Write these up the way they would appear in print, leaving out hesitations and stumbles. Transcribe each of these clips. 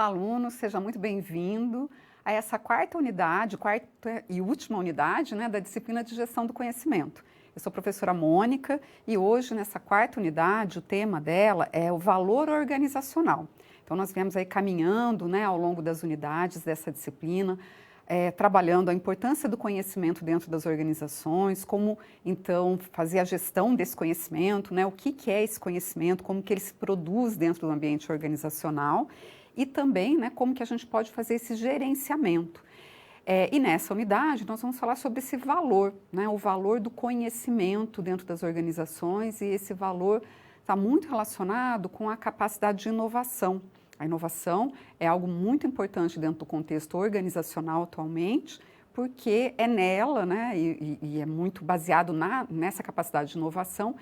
Olá, aluno, seja muito bem-vindo a essa quarta e última unidade, né, da disciplina de Gestão do Conhecimento. Eu sou a professora Mônica e hoje, nessa quarta unidade, o tema dela é o valor organizacional. Então, nós viemos aí caminhando, né, ao longo das unidades dessa disciplina, trabalhando a importância do conhecimento dentro das organizações, como, então, fazer a gestão desse conhecimento, né, o que é esse conhecimento, como que ele se produz dentro do ambiente organizacional e também, né, como que a gente pode fazer esse gerenciamento. E nessa unidade nós vamos falar sobre esse valor, né, o valor do conhecimento dentro das organizações, e esse valor está muito relacionado com a capacidade de inovação. A inovação é algo muito importante dentro do contexto organizacional atualmente, porque é nela, né, e é muito baseado nessa capacidade de inovação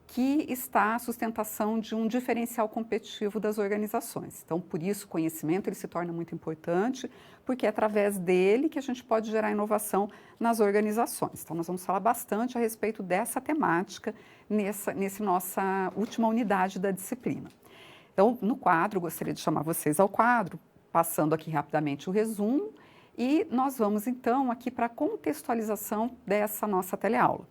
que está a sustentação de um diferencial competitivo das organizações. Então, por isso, o conhecimento ele se torna muito importante, porque é através dele que a gente pode gerar inovação nas organizações. Então, nós vamos falar bastante a respeito dessa temática nessa nossa última unidade da disciplina. Então, no quadro, gostaria de chamar vocês ao quadro, passando aqui rapidamente o resumo, e nós vamos, então, aqui para a contextualização dessa nossa teleaula.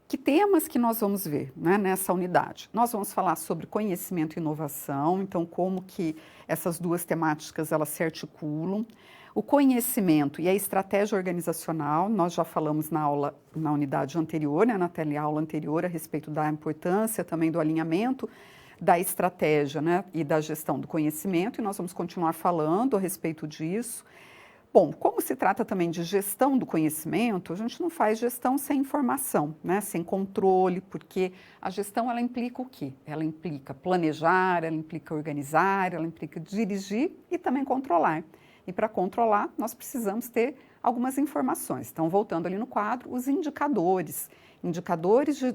Que temas que nós vamos ver, né, nessa unidade? Nós vamos falar sobre conhecimento e inovação, então como que essas duas temáticas elas se articulam. O conhecimento e a estratégia organizacional, nós já falamos na unidade anterior, né, na teleaula anterior, a respeito da importância também do alinhamento da estratégia, né, e da gestão do conhecimento, e nós vamos continuar falando a respeito disso. Bom, como se trata também de gestão do conhecimento, a gente não faz gestão sem informação, né? Sem controle, porque a gestão ela implica o quê? Ela implica planejar, ela implica organizar, ela implica dirigir e também controlar. E para controlar, nós precisamos ter algumas informações. Então, voltando ali no quadro, os indicadores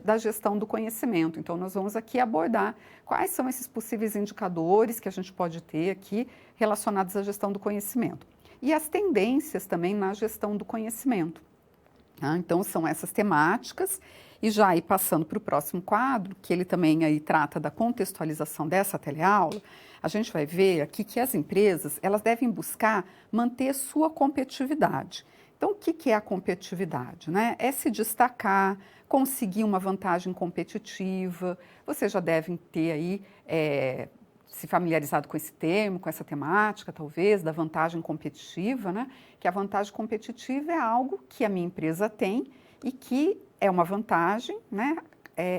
da gestão do conhecimento. Então, nós vamos aqui abordar quais são esses possíveis indicadores que a gente pode ter aqui relacionados à gestão do conhecimento. E as tendências também na gestão do conhecimento. Então, são essas temáticas, e já aí passando para o próximo quadro, que ele também aí trata da contextualização dessa teleaula, a gente vai ver aqui que as empresas, elas devem buscar manter sua competitividade. Então, o que é a competitividade, né? É se destacar, conseguir uma vantagem competitiva. Vocês já devem ter aí se familiarizado com esse termo, com essa temática, talvez, da vantagem competitiva, né? Que a vantagem competitiva é algo que a minha empresa tem e que é uma vantagem, né,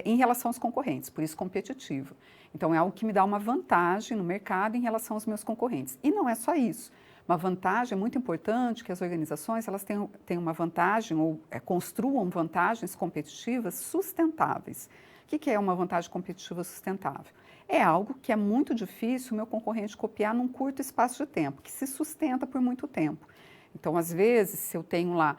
em relação aos concorrentes, por isso competitiva. Então, é algo que me dá uma vantagem no mercado em relação aos meus concorrentes. E não é só isso. Uma vantagem é muito importante que as organizações elas tenham uma vantagem ou construam vantagens competitivas sustentáveis. O que é uma vantagem competitiva sustentável? É algo que é muito difícil o meu concorrente copiar num curto espaço de tempo, que se sustenta por muito tempo. Então, às vezes, se eu tenho lá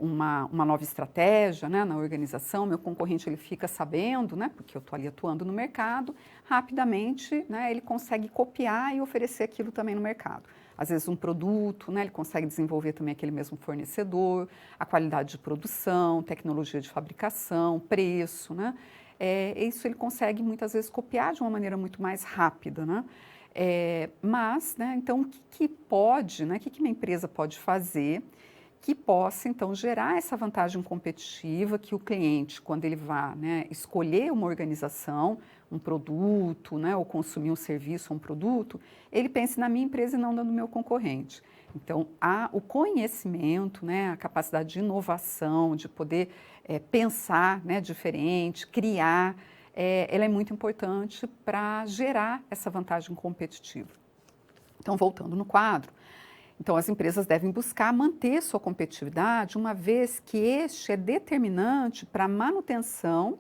uma nova estratégia, né, na organização, meu concorrente ele fica sabendo, né, porque eu estou ali atuando no mercado, rapidamente, né, ele consegue copiar e oferecer aquilo também no mercado. Às vezes um produto, né, ele consegue desenvolver também aquele mesmo fornecedor, a qualidade de produção, tecnologia de fabricação, preço, né? Isso ele consegue muitas vezes copiar de uma maneira muito mais rápida, né? Mas, né, então, o que pode, né, o que uma empresa pode fazer que possa, então, gerar essa vantagem competitiva que o cliente, quando ele vá, né, escolher uma organização, um produto, né, ou consumir um serviço ou um produto, ele pense na minha empresa e não no meu concorrente. Então, o conhecimento, né, a capacidade de inovação, de poder pensar, né, diferente, criar, ela é muito importante para gerar essa vantagem competitiva. Então, voltando no quadro, então as empresas devem buscar manter sua competitividade, uma vez que este é determinante para a manutenção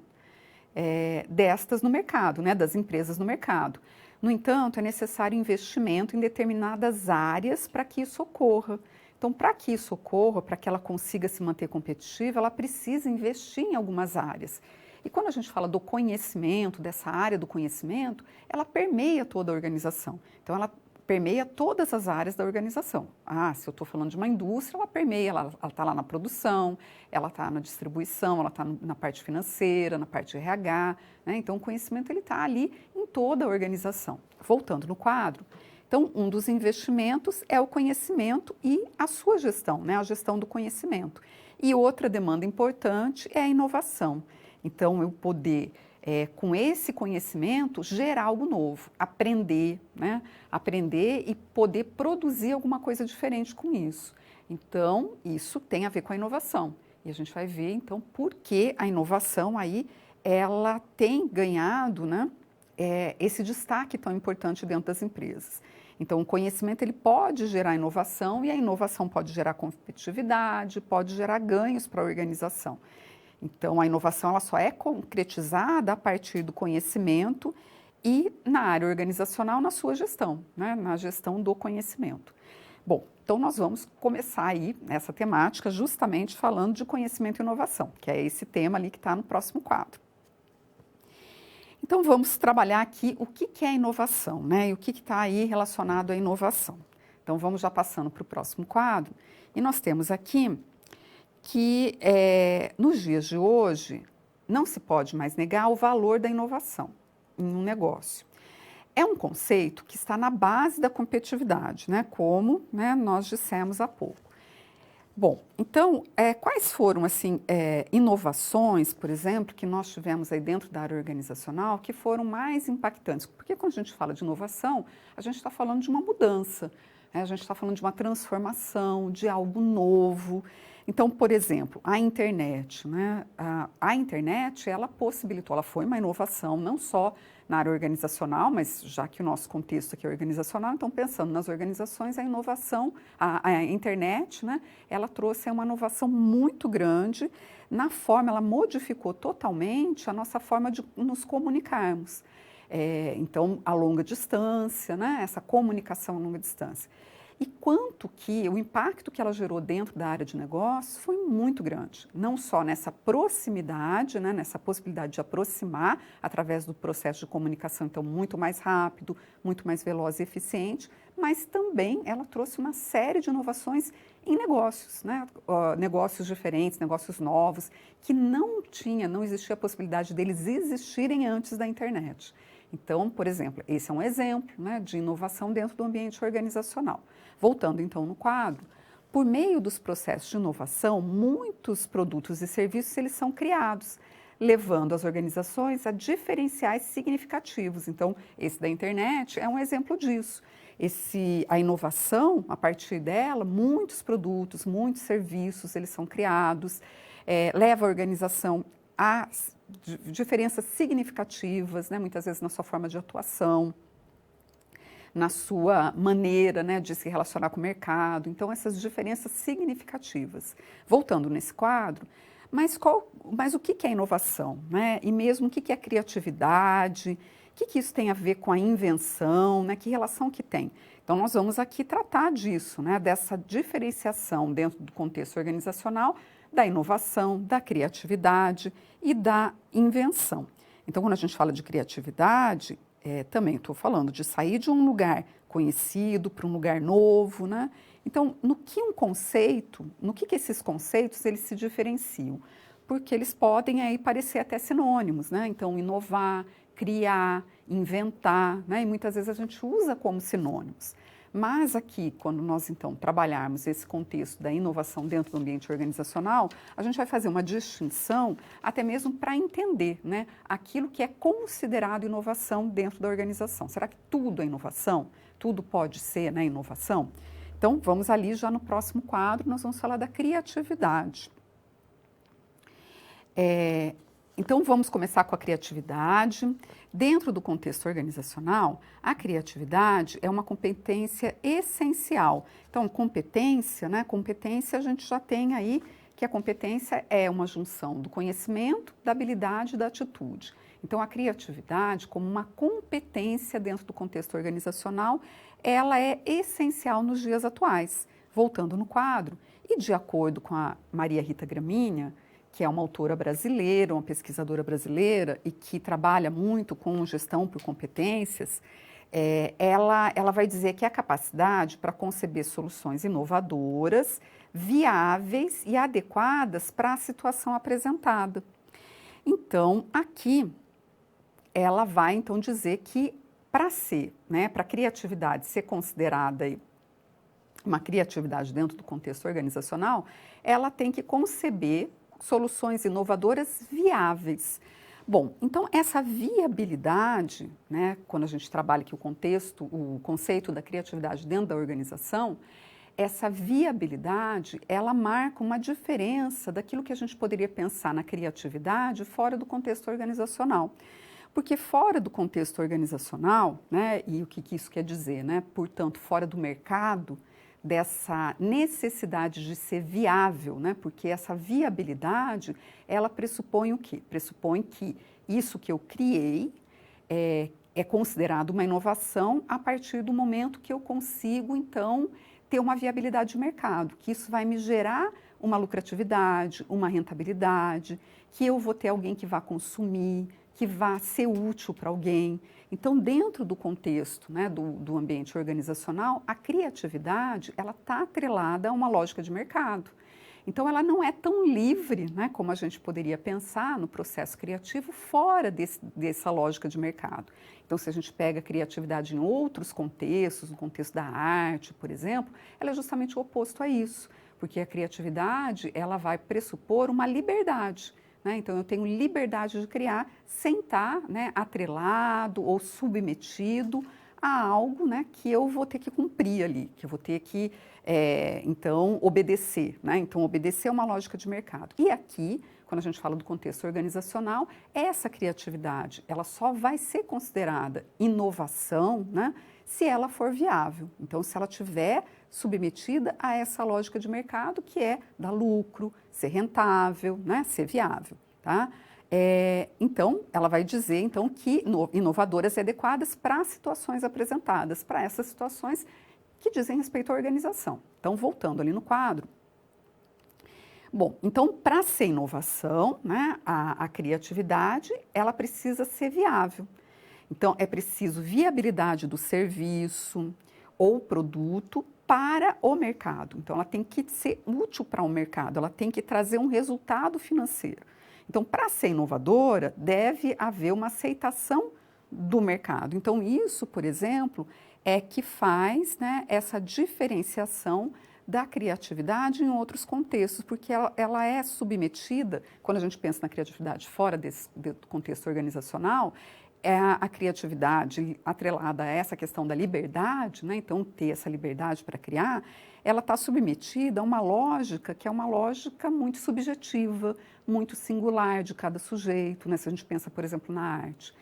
destas no mercado, né, das empresas no mercado. No entanto, é necessário investimento em determinadas áreas para que isso ocorra. Então, para que isso ocorra, para que ela consiga se manter competitiva, ela precisa investir em algumas áreas. E quando a gente fala do conhecimento, dessa área do conhecimento, ela permeia toda a organização. Então, ela permeia todas as áreas da organização. Se eu estou falando de uma indústria, ela permeia, ela está lá na produção, ela está na distribuição, ela está na parte financeira, na parte de RH, né? Então, o conhecimento está ali em toda a organização. Voltando no quadro, Então, um dos investimentos é o conhecimento e a sua gestão, né? A gestão do conhecimento. E outra demanda importante é a inovação. Então, eu poder, com esse conhecimento, gerar algo novo, aprender, né? Aprender e poder produzir alguma coisa diferente com isso. Então, isso tem a ver com a inovação. E a gente vai ver, então, por que a inovação aí, ela tem ganhado, né, esse destaque tão importante dentro das empresas. Então, o conhecimento ele pode gerar inovação e a inovação pode gerar competitividade, pode gerar ganhos para a organização. Então, a inovação ela só é concretizada a partir do conhecimento e na área organizacional, na sua gestão, né? Na gestão do conhecimento. Bom, então nós vamos começar aí essa temática justamente falando de conhecimento e inovação, que é esse tema ali que está no próximo quadro. Então vamos trabalhar aqui o que é inovação, né? E o que está aí relacionado à inovação. Então vamos já passando para o próximo quadro. E nós temos aqui que nos dias de hoje não se pode mais negar o valor da inovação em um negócio. É um conceito que está na base da competitividade, né? Como, né, nós dissemos há pouco. Bom, então, quais foram, assim, inovações, por exemplo, que nós tivemos aí dentro da área organizacional que foram mais impactantes? Porque quando a gente fala de inovação, a gente está falando de uma mudança, né? A gente está falando de uma transformação, de algo novo. Então, por exemplo, a internet, né? A internet, ela possibilitou, ela foi uma inovação, não só na área organizacional, mas já que o nosso contexto aqui é organizacional, então pensando nas organizações, a inovação, a internet, né, ela trouxe uma inovação muito grande na forma, ela modificou totalmente a nossa forma de nos comunicarmos. Então, a longa distância, né, essa comunicação a longa distância. E quanto que o impacto que ela gerou dentro da área de negócios foi muito grande, não só nessa proximidade, né, nessa possibilidade de aproximar através do processo de comunicação, então muito mais rápido, muito mais veloz e eficiente, mas também ela trouxe uma série de inovações em negócios, né, negócios diferentes, negócios novos, que não existia a possibilidade deles existirem antes da internet. Então, por exemplo, esse é um exemplo, né, de inovação dentro do ambiente organizacional. Voltando então no quadro, por meio dos processos de inovação, muitos produtos e serviços eles são criados, levando as organizações a diferenciais significativos. Então, esse da internet é um exemplo disso. A inovação, a partir dela, muitos produtos, muitos serviços eles são criados, leva a organização a diferenças significativas, né, muitas vezes na sua forma de atuação, na sua maneira, né, de se relacionar com o mercado. Então, essas diferenças significativas. Voltando nesse quadro, mas o que é inovação, né? E mesmo o que é criatividade, o que isso tem a ver com a invenção, né? Que relação que tem? Então, nós vamos aqui tratar disso, né? Dessa diferenciação dentro do contexto organizacional, da inovação, da criatividade e da invenção. Então, quando a gente fala de criatividade, também estou falando de sair de um lugar conhecido para um lugar novo, né? Então, no que esses conceitos eles se diferenciam? Porque eles podem aí parecer até sinônimos, né? Então, inovar, criar, inventar, né? E muitas vezes a gente usa como sinônimos. Mas aqui, quando nós então trabalharmos esse contexto da inovação dentro do ambiente organizacional, a gente vai fazer uma distinção até mesmo para entender, né, aquilo que é considerado inovação dentro da organização. Será que tudo é inovação? Tudo pode ser, né, inovação? Então, vamos ali já no próximo quadro, nós vamos falar da criatividade. Então, vamos começar com a criatividade. Dentro do contexto organizacional, a criatividade é uma competência essencial. Então, competência, né? Competência a gente já tem aí que a competência é uma junção do conhecimento, da habilidade e da atitude. Então, a criatividade, como uma competência dentro do contexto organizacional, ela é essencial nos dias atuais. Voltando no quadro, e de acordo com a Maria Rita Gramigna, que é uma autora brasileira, uma pesquisadora brasileira e que trabalha muito com gestão por competências, ela vai dizer que é a capacidade para conceber soluções inovadoras, viáveis e adequadas para a situação apresentada. Então, aqui, ela vai então dizer que para ser, né, para a criatividade ser considerada uma criatividade dentro do contexto organizacional, ela tem que conceber soluções inovadoras viáveis. Bom, então essa viabilidade, né, quando a gente trabalha aqui o conceito da criatividade dentro da organização, essa viabilidade, ela marca uma diferença daquilo que a gente poderia pensar na criatividade fora do contexto organizacional. Porque fora do contexto organizacional, né, e o que isso quer dizer, né, portanto, fora do mercado, dessa necessidade de ser viável, né, porque essa viabilidade, ela pressupõe o quê? Pressupõe que isso que eu criei é considerado uma inovação a partir do momento que eu consigo, então, ter uma viabilidade de mercado, que isso vai me gerar uma lucratividade, uma rentabilidade, que eu vou ter alguém que vá consumir, que vá ser útil para alguém. Então, dentro do contexto, né, do ambiente organizacional, a criatividade ela está atrelada a uma lógica de mercado. Então, ela não é tão livre, né, como a gente poderia pensar no processo criativo fora dessa lógica de mercado. Então, se a gente pega a criatividade em outros contextos, no contexto da arte, por exemplo, ela é justamente o oposto a isso, porque a criatividade ela vai pressupor uma liberdade. Né? Então, eu tenho liberdade de criar sem estar, né, atrelado ou submetido a algo, né, que eu vou ter que cumprir ali, que eu vou ter que, então, obedecer. Né? Então, obedecer é uma lógica de mercado. E aqui, quando a gente fala do contexto organizacional, essa criatividade, ela só vai ser considerada inovação, né, se ela for viável. Então, se ela tiver submetida a essa lógica de mercado, que é dar lucro, ser rentável, né, ser viável. Tá? Então, ela vai dizer então, que inovadoras e adequadas para as situações apresentadas, para essas situações que dizem respeito à organização. Então, voltando ali no quadro. Bom, então, para ser inovação, né, a criatividade, ela precisa ser viável. Então, é preciso viabilidade do serviço ou produto para o mercado. Então, ela tem que ser útil para o mercado, ela tem que trazer um resultado financeiro. Então, para ser inovadora, deve haver uma aceitação do mercado. Então, isso, por exemplo, é que faz, né, essa diferenciação da criatividade em outros contextos, porque ela é submetida, quando a gente pensa na criatividade fora do contexto organizacional, a criatividade atrelada a essa questão da liberdade, né? Então ter essa liberdade para criar, ela está submetida a uma lógica que é uma lógica muito subjetiva, muito singular de cada sujeito, né? Se a gente pensa, por exemplo, na arte.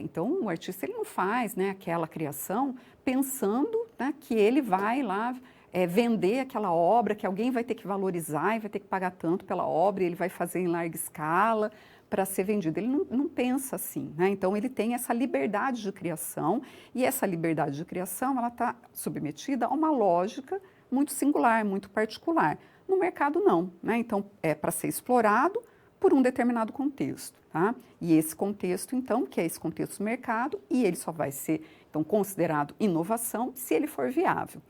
Então o artista ele não faz, né, aquela criação pensando, né, que ele vai lá vender aquela obra, que alguém vai ter que valorizar e vai ter que pagar tanto pela obra, e ele vai fazer em larga escala para ser vendido. Ele não pensa assim, né? Então ele tem essa liberdade de criação e essa liberdade de criação ela está submetida a uma lógica muito singular, muito particular. No mercado não, né? Então é para ser explorado por um determinado contexto, tá? E esse contexto então, que é esse contexto do mercado, e ele só vai ser então considerado inovação se ele for viável.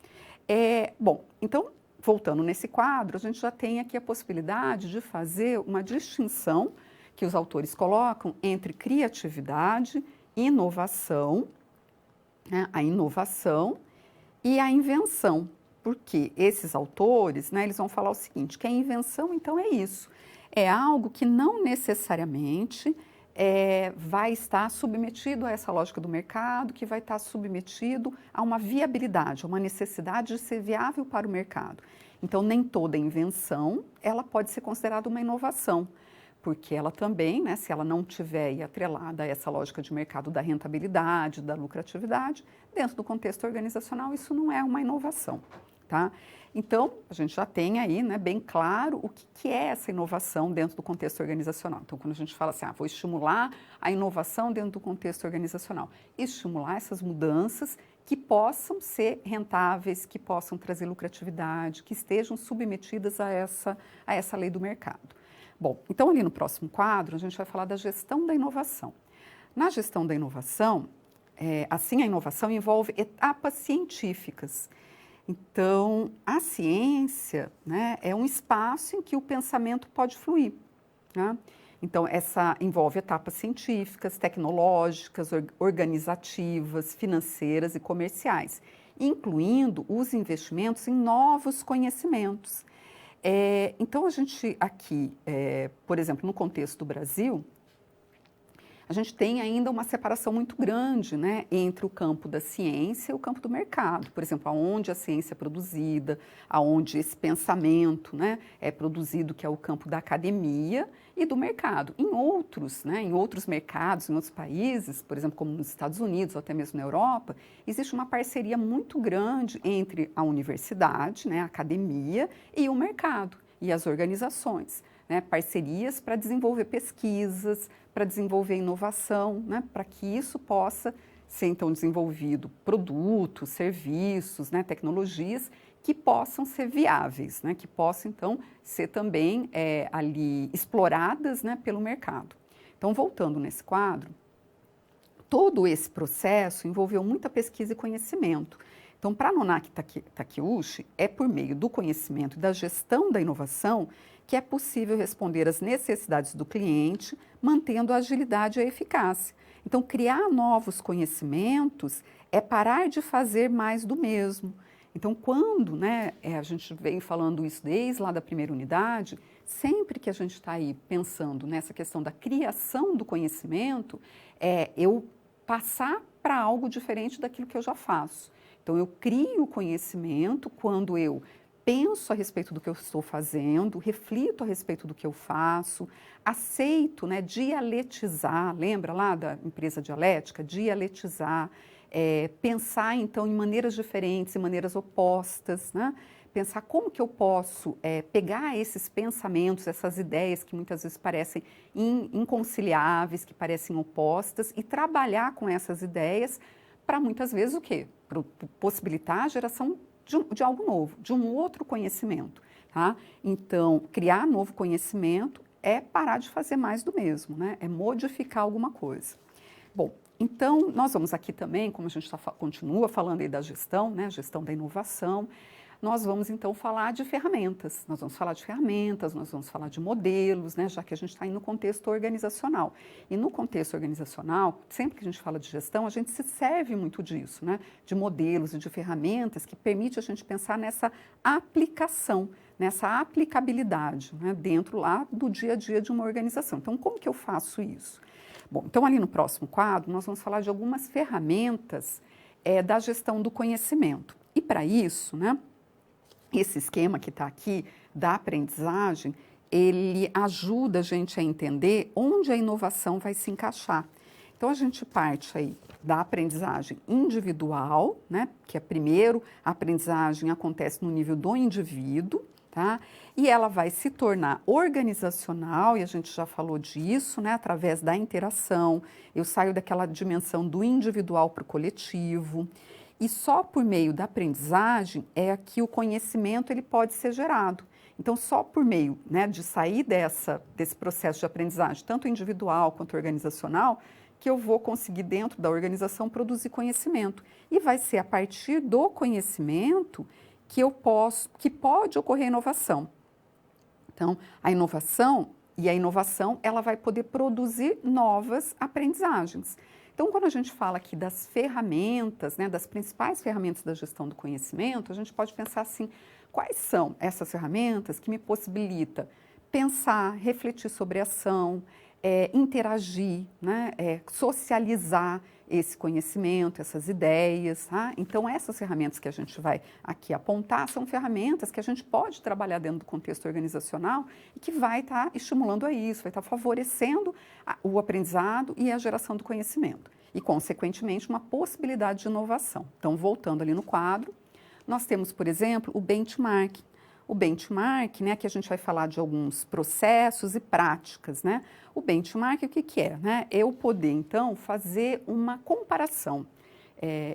Bom, então voltando nesse quadro, a gente já tem aqui a possibilidade de fazer uma distinção que os autores colocam entre criatividade, inovação, né, a inovação e a invenção. Porque esses autores, né, eles vão falar o seguinte, que a invenção, então, é isso. É algo que não necessariamente vai estar submetido a essa lógica do mercado, que vai estar submetido a uma viabilidade, a uma necessidade de ser viável para o mercado. Então, nem toda invenção, ela pode ser considerada uma inovação, porque ela também, né, se ela não tiver atrelada a essa lógica de mercado da rentabilidade, da lucratividade, dentro do contexto organizacional, isso não é uma inovação. Tá? Então, a gente já tem aí, né, bem claro o que é essa inovação dentro do contexto organizacional. Então, quando a gente fala assim, vou estimular a inovação dentro do contexto organizacional, estimular essas mudanças que possam ser rentáveis, que possam trazer lucratividade, que estejam submetidas a essa lei do mercado. Bom, então ali no próximo quadro a gente vai falar da gestão da inovação. Na gestão da inovação, assim a inovação envolve etapas científicas. Então, a ciência, né, é um espaço em que o pensamento pode fluir. Né? Então, essa envolve etapas científicas, tecnológicas, organizativas, financeiras e comerciais, incluindo os investimentos em novos conhecimentos. Então, a gente aqui, por exemplo, no contexto do Brasil, a gente tem ainda uma separação muito grande, né, entre o campo da ciência e o campo do mercado. Por exemplo, aonde a ciência é produzida, aonde esse pensamento, né, é produzido, que é o campo da academia e do mercado. Em outros, né, em outros mercados, em outros países, por exemplo, como nos Estados Unidos ou até mesmo na Europa, existe uma parceria muito grande entre a universidade, né, a academia e o mercado e as organizações. Né, parcerias para desenvolver pesquisas, para desenvolver inovação, né, para que isso possa ser então desenvolvido produtos, serviços, né, tecnologias que possam ser viáveis, né, que possam então ser também ali exploradas, né, pelo mercado. Então, voltando nesse quadro, todo esse processo envolveu muita pesquisa e conhecimento. Então, para Nonaki Takeuchi, é por meio do conhecimento e da gestão da inovação que é possível responder às necessidades do cliente, mantendo a agilidade e a eficácia. Então, criar novos conhecimentos é parar de fazer mais do mesmo. Então, quando, né, a gente vem falando isso desde lá da primeira unidade, sempre que a gente está aí pensando nessa questão da criação do conhecimento, eu passar para algo diferente daquilo que eu já faço. Então, eu crio conhecimento quando eu penso a respeito do que eu estou fazendo, reflito a respeito do que eu faço, aceito, né, dialetizar, lembra lá da empresa dialética? Dialetizar, pensar então em maneiras diferentes, em maneiras opostas, né? Pensar como que eu posso pegar esses pensamentos, essas ideias que muitas vezes parecem inconciliáveis, que parecem opostas, e trabalhar com essas ideias para muitas vezes o quê? Para possibilitar a geração de algo novo, de um outro conhecimento. Tá? Então, criar novo conhecimento é parar de fazer mais do mesmo, né? É modificar alguma coisa. Bom, então, nós vamos aqui também, como a gente continua falando aí da gestão, né? Gestão da inovação, nós vamos então falar de ferramentas. Nós vamos falar de ferramentas, nós vamos falar de modelos, né? Já que a gente está aí no contexto organizacional. E no contexto organizacional, sempre que a gente fala de gestão, a gente se serve muito disso, né? De modelos e de ferramentas que permite a gente pensar nessa aplicação, nessa aplicabilidade, né? Dentro lá do dia a dia de uma organização. Então, como que eu faço isso? Bom, então ali no próximo quadro, nós vamos falar de algumas ferramentas da gestão do conhecimento. E para isso, né? Esse esquema que está aqui da aprendizagem, ele ajuda a gente a entender onde a inovação vai se encaixar. Então, a gente parte aí da aprendizagem individual, né, que é primeiro, a aprendizagem acontece no nível do indivíduo, tá? E ela vai se tornar organizacional, e a gente já falou disso, né, através da interação. Eu saio daquela dimensão do individual para o coletivo. E só por meio da aprendizagem é que o conhecimento ele pode ser gerado. Então, só por meio, né, de sair desse processo de aprendizagem, tanto individual quanto organizacional, que eu vou conseguir dentro da organização produzir conhecimento. E vai ser a partir do conhecimento que pode ocorrer inovação. Então, a inovação ela vai poder produzir novas aprendizagens. Então, quando a gente fala aqui das ferramentas, né, das principais ferramentas da gestão do conhecimento, a gente pode pensar assim, quais são essas ferramentas que me possibilitam pensar, refletir sobre a ação, interagir, né, socializar esse conhecimento, essas ideias. Tá? Então, essas ferramentas que a gente vai aqui apontar são ferramentas que a gente pode trabalhar dentro do contexto organizacional e que vai estar estimulando a isso, vai estar favorecendo o aprendizado e a geração do conhecimento. E, consequentemente, uma possibilidade de inovação. Então, voltando ali no quadro, nós temos, por exemplo, o benchmark. O benchmark, né, que a gente vai falar de alguns processos e práticas, né? O benchmark, o que que é? Né? Eu poder, então, fazer uma comparação.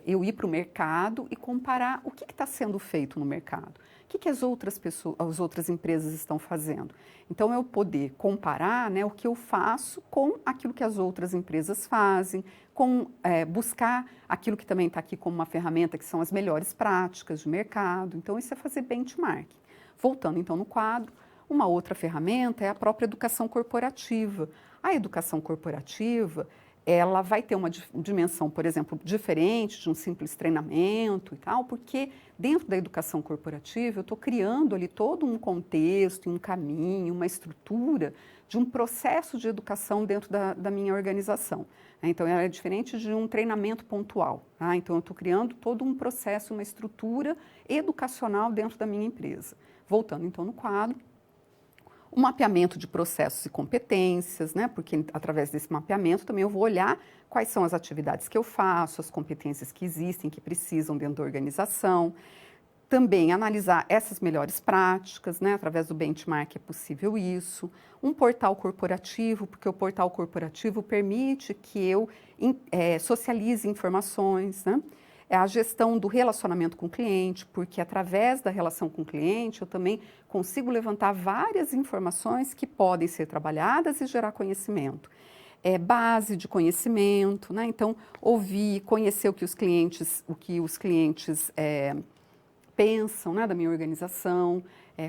Eu ir para o mercado e comparar o que está sendo feito no mercado. O que as outras empresas estão fazendo. Então, eu poder comparar, né, o que eu faço com aquilo que as outras empresas fazem, buscar aquilo que também está aqui como uma ferramenta, que são as melhores práticas de mercado. Então, isso é fazer benchmark. Voltando, então, no quadro, Uma outra ferramenta é a própria educação corporativa. A educação corporativa, ela vai ter uma dimensão, por exemplo, diferente de um simples treinamento e tal, porque dentro da educação corporativa eu estou criando ali todo um contexto, um caminho, uma estrutura de um processo de educação dentro da minha organização. Então, ela é diferente de um treinamento pontual. Tá? Então, eu estou criando todo um processo, uma estrutura educacional dentro da minha empresa. Voltando, então, no quadro, o mapeamento de processos e competências, né? Porque através desse mapeamento também eu vou olhar quais são as atividades que eu faço, as competências que existem, que precisam dentro da organização. Também analisar essas melhores práticas, né? Através do benchmark é possível isso. Um portal corporativo, porque o portal corporativo permite que eu socialize informações, né? É a gestão do relacionamento com o cliente, porque através da relação com o cliente eu também consigo levantar várias informações que podem ser trabalhadas e gerar conhecimento. É base de conhecimento, né? Então, ouvir, conhecer o que os clientes pensam, né, da minha organização,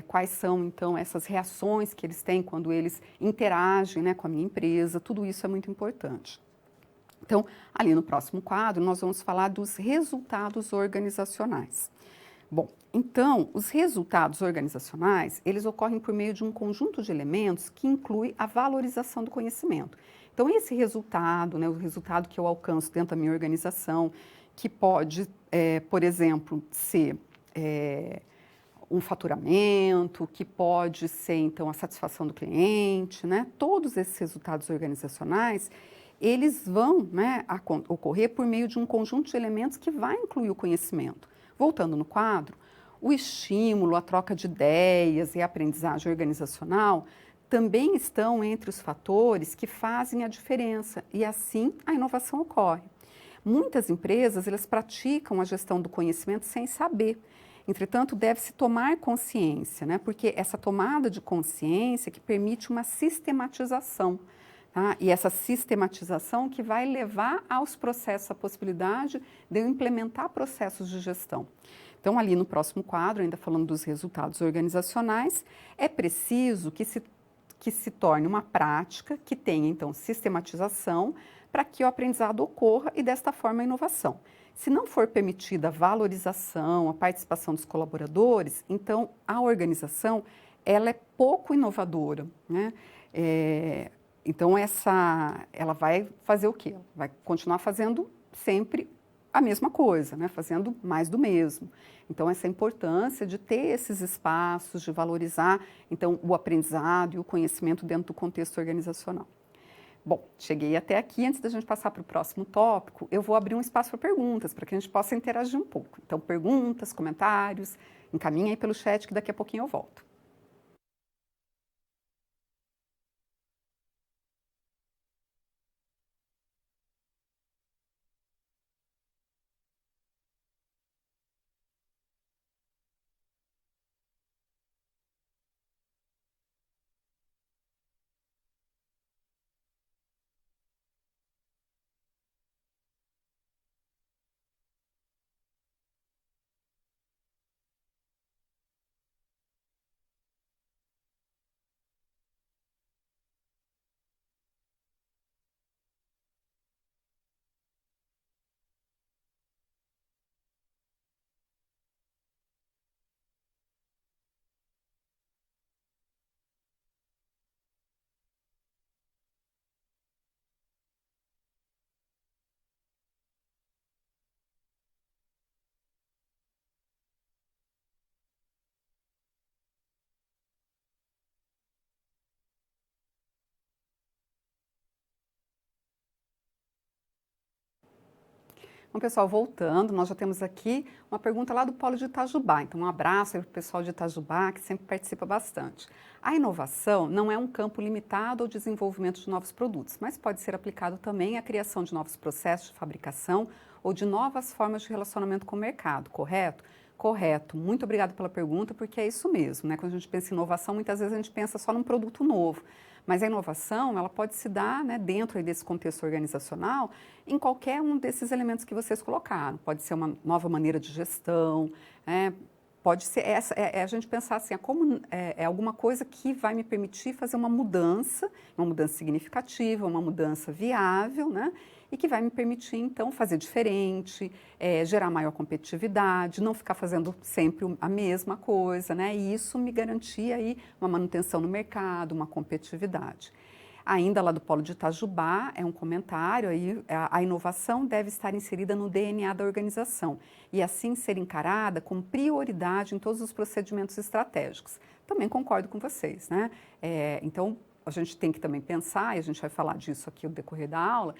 quais são, então, essas reações que eles têm quando eles interagem, né, com a minha empresa, tudo isso é muito importante. Então, ali no próximo quadro, nós vamos falar dos resultados organizacionais. Bom, então, os resultados organizacionais, eles ocorrem por meio de um conjunto de elementos que inclui a valorização do conhecimento. Então, esse resultado, né, o resultado que eu alcanço dentro da minha organização, que pode, por exemplo, ser um faturamento, que pode ser, então, a satisfação do cliente, né? Todos esses resultados organizacionais, eles vão, né, ocorrer por meio de um conjunto de elementos que vai incluir o conhecimento. Voltando no quadro, o estímulo, a troca de ideias e a aprendizagem organizacional também estão entre os fatores que fazem a diferença e assim a inovação ocorre. Muitas empresas, elas praticam a gestão do conhecimento sem saber. Entretanto, deve-se tomar consciência, né? Porque essa tomada de consciência que permite uma sistematização. Tá? E essa sistematização que vai levar aos processos a possibilidade de eu implementar processos de gestão. Então, ali no próximo quadro, ainda falando dos resultados organizacionais, é preciso que se torne uma prática que tenha, então, sistematização para que o aprendizado ocorra e, desta forma, a inovação. Se não for permitida a valorização, a participação dos colaboradores, então a organização ela é pouco inovadora, né? Então, ela vai fazer o quê? Vai continuar fazendo sempre a mesma coisa, né? Fazendo mais do mesmo. Então, essa importância de ter esses espaços, de valorizar, então, o aprendizado e o conhecimento dentro do contexto organizacional. Bom, cheguei até aqui. Antes da gente passar para o próximo tópico, eu vou abrir um espaço para perguntas, para que a gente possa interagir um pouco. Então, perguntas, comentários, encaminha aí pelo chat que daqui a pouquinho eu volto. Bom, pessoal, voltando, nós já temos aqui uma pergunta lá do Polo de Itajubá. Então, um abraço aí para o pessoal de Itajubá, que sempre participa bastante. A inovação não é um campo limitado ao desenvolvimento de novos produtos, mas pode ser aplicado também à criação de novos processos de fabricação ou de novas formas de relacionamento com o mercado, correto? Correto. Muito obrigada pela pergunta, porque é isso mesmo, né? Quando a gente pensa em inovação, muitas vezes a gente pensa só num produto novo. Mas a inovação, ela pode se dar, né, dentro desse contexto organizacional em qualquer um desses elementos que vocês colocaram. Pode ser uma nova maneira de gestão, né? pode ser a gente pensar assim, é alguma coisa que vai me permitir fazer uma mudança significativa, uma mudança viável, né? E que vai me permitir, então, fazer diferente, gerar maior competitividade, não ficar fazendo sempre a mesma coisa, né? E isso me garantir aí uma manutenção no mercado, uma competitividade. Ainda lá do Polo de Itajubá, é um comentário aí, a inovação deve estar inserida no DNA da organização e assim ser encarada como prioridade em todos os procedimentos estratégicos. Também concordo com vocês, né? Então, a gente tem que também pensar, e a gente vai falar disso aqui no decorrer da aula,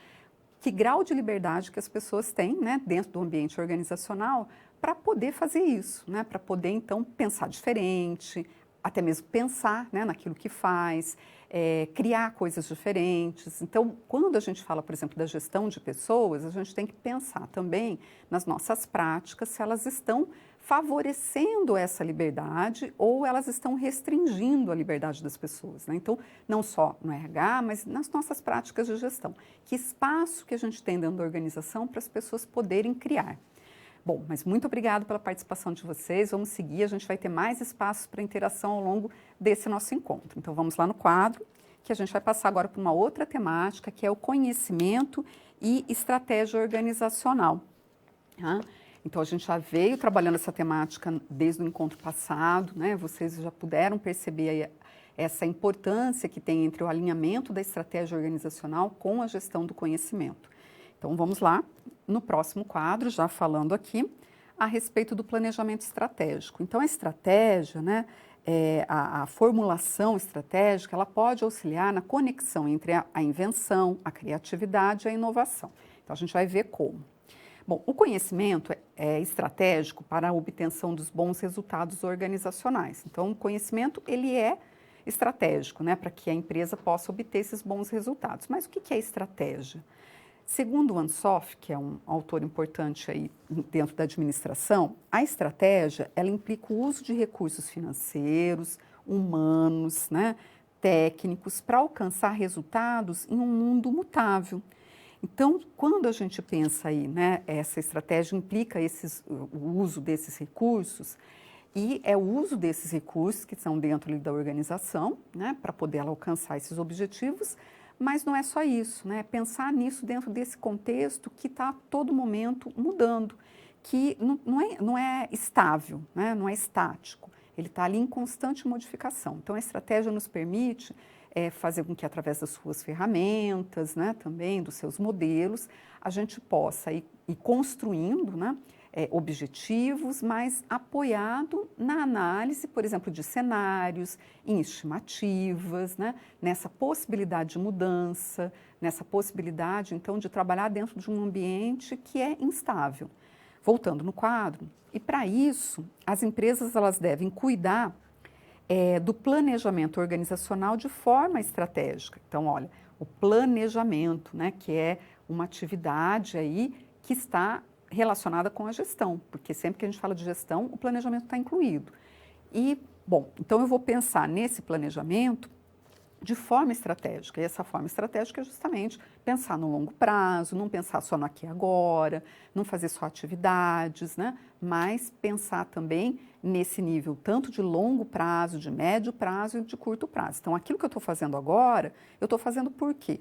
que grau de liberdade que as pessoas têm, né, dentro do ambiente organizacional para poder fazer isso, né, para poder, então, pensar diferente, até mesmo pensar, né, naquilo que faz, criar coisas diferentes. Então, quando a gente fala, por exemplo, da gestão de pessoas, a gente tem que pensar também nas nossas práticas, se elas estão favorecendo essa liberdade ou elas estão restringindo a liberdade das pessoas, né? Então, não só no RH, mas nas nossas práticas de gestão. Que espaço que a gente tem dentro da organização para as pessoas poderem criar? Bom, mas muito obrigada pela participação de vocês. Vamos seguir, a gente vai ter mais espaços para interação ao longo desse nosso encontro. Então, vamos lá no quadro, que a gente vai passar agora para uma outra temática, que é o conhecimento e estratégia organizacional. Tá? Então, a gente já veio trabalhando essa temática desde o encontro passado, né? Vocês já puderam perceber aí essa importância que tem entre o alinhamento da estratégia organizacional com a gestão do conhecimento. Então, vamos lá, no próximo quadro, já falando aqui a respeito do planejamento estratégico. Então, a estratégia, né, a formulação estratégica, ela pode auxiliar na conexão entre a invenção, a criatividade e a inovação. Então, a gente vai ver como. Bom, o conhecimento é estratégico para a obtenção dos bons resultados organizacionais. Então, o conhecimento, ele é estratégico, né, para que a empresa possa obter esses bons resultados. Mas o que é estratégia? Segundo o Ansoff, que é um autor importante aí dentro da administração, a estratégia, ela implica o uso de recursos financeiros, humanos, né, técnicos, para alcançar resultados em um mundo mutável. Então, quando a gente pensa aí, né, essa estratégia implica o uso desses recursos, e é o uso desses recursos que estão dentro ali da organização, né, para poder ela alcançar esses objetivos, mas não é só isso, né? Pensar nisso dentro desse contexto que está a todo momento mudando, que não é estável, né? Não é estático, ele está ali em constante modificação. Então, a estratégia nos permite fazer com que, através das suas ferramentas, né, também dos seus modelos, a gente possa ir construindo, né, objetivos, mas apoiado na análise, por exemplo, de cenários, em estimativas, né, nessa possibilidade de mudança, nessa possibilidade, então, de trabalhar dentro de um ambiente que é instável. Voltando no quadro, e para isso, as empresas elas devem cuidar do planejamento organizacional de forma estratégica. Então, olha, o planejamento, né, que é uma atividade aí que está relacionada com a gestão, porque sempre que a gente fala de gestão, o planejamento está incluído. E, bom, então eu vou pensar nesse planejamento de forma estratégica, e essa forma estratégica é justamente pensar no longo prazo, não pensar só no aqui e agora, não fazer só atividades, né? Mas pensar também nesse nível tanto de longo prazo, de médio prazo e de curto prazo. Então, aquilo que eu estou fazendo agora, eu estou fazendo por quê?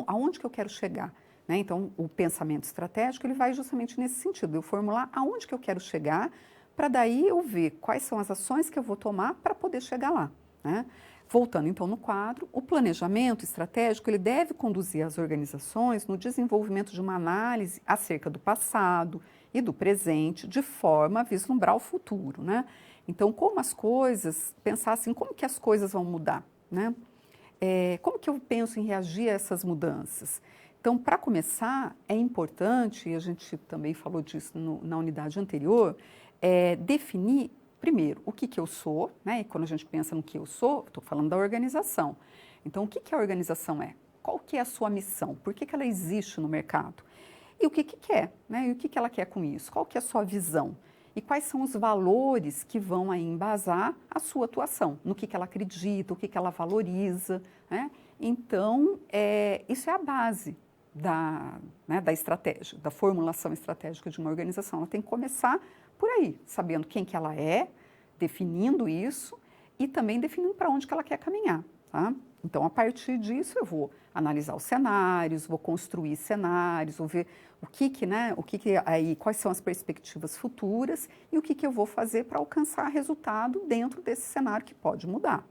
Aonde que eu quero chegar? Né? Então, o pensamento estratégico ele vai justamente nesse sentido, eu formular aonde que eu quero chegar, para daí eu ver quais são as ações que eu vou tomar para poder chegar lá. Né? Voltando então no quadro, o planejamento estratégico ele deve conduzir as organizações no desenvolvimento de uma análise acerca do passado e do presente, de forma a vislumbrar o futuro. Né? Então, como as coisas, pensar assim, como que as coisas vão mudar? Né? Como que eu penso em reagir a essas mudanças? Então, para começar, é importante, e a gente também falou disso na unidade anterior, definir, primeiro, o que eu sou, né? E quando a gente pensa no que eu sou, estou falando da organização. Então, o que a organização é? Qual que é a sua missão? Por que ela existe no mercado? E o que quer, né? E o que ela quer com isso? Qual que é a sua visão? E quais são os valores que vão aí embasar a sua atuação? No que ela acredita, o que ela valoriza, né? Então, isso é a base da estratégia, da formulação estratégica de uma organização. Ela tem que começar por aí, sabendo quem que ela é, definindo isso e também definindo para onde que ela quer caminhar, tá? Então, a partir disso, eu vou analisar os cenários, vou construir cenários, vou ver quais são as perspectivas futuras e o que eu vou fazer para alcançar resultado dentro desse cenário que pode mudar.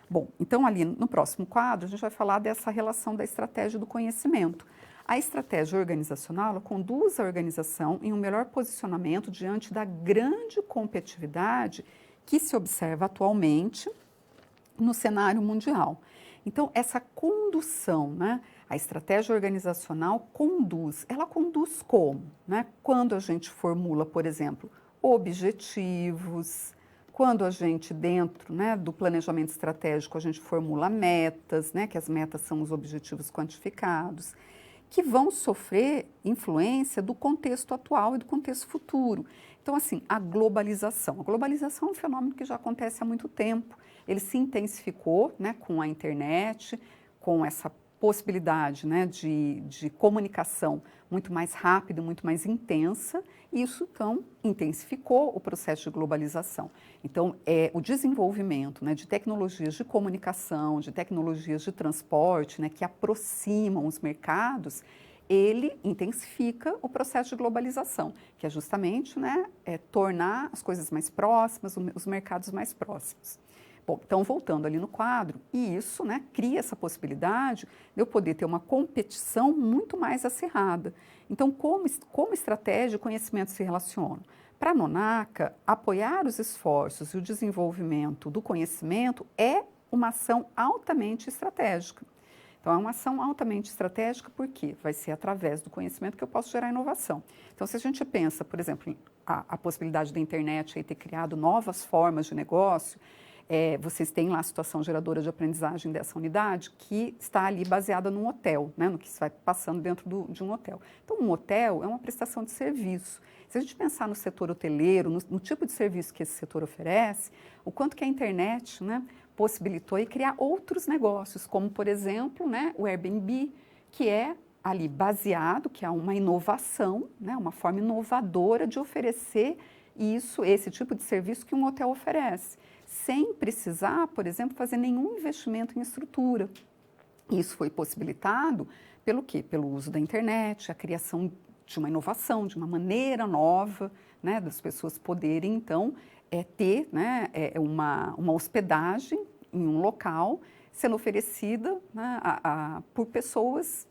Bom, então ali no próximo quadro a gente vai falar dessa relação da estratégia do conhecimento. A estratégia organizacional ela conduz a organização em um melhor posicionamento diante da grande competitividade que se observa atualmente no cenário mundial. Então, essa condução, né? A estratégia organizacional ela conduz como? Né? Quando a gente formula, por exemplo, objetivos, quando a gente, dentro, né, do planejamento estratégico, a gente formula metas, né, que as metas são os objetivos quantificados, que vão sofrer influência do contexto atual e do contexto futuro. Então, assim, a globalização. A globalização é um fenômeno que já acontece há muito tempo. Ele se intensificou, né, com a internet, com essa possibilidade, né, de comunicação muito mais rápida, muito mais intensa, e isso, então, intensificou o processo de globalização. Então, o desenvolvimento, né, de tecnologias de comunicação, de tecnologias de transporte, né, que aproximam os mercados, ele intensifica o processo de globalização, que é justamente, né, tornar as coisas mais próximas, os mercados mais próximos. Bom, então, voltando ali no quadro, e isso, né, cria essa possibilidade de eu poder ter uma competição muito mais acirrada. Então, como estratégia e conhecimento se relacionam? Para a Nonaka, apoiar os esforços e o desenvolvimento do conhecimento é uma ação altamente estratégica. Então, é uma ação altamente estratégica porque vai ser através do conhecimento que eu posso gerar inovação. Então, se a gente pensa, por exemplo, a possibilidade da internet aí ter criado novas formas de negócio, vocês têm lá a situação geradora de aprendizagem dessa unidade que está ali baseada num hotel, né, no que se vai passando dentro de um hotel. Então, um hotel é uma prestação de serviço. Se a gente pensar no setor hoteleiro, no tipo de serviço que esse setor oferece, o quanto que a internet, né, possibilitou e criar outros negócios, como, por exemplo, né, o Airbnb, que é ali baseado, que é uma inovação, né, uma forma inovadora de oferecer esse tipo de serviço que um hotel oferece, sem precisar, por exemplo, fazer nenhum investimento em estrutura. Isso foi possibilitado pelo quê? Pelo uso da internet, a criação de uma inovação, de uma maneira nova, né, das pessoas poderem, então, ter, né, uma hospedagem em um local sendo oferecida, né, por pessoas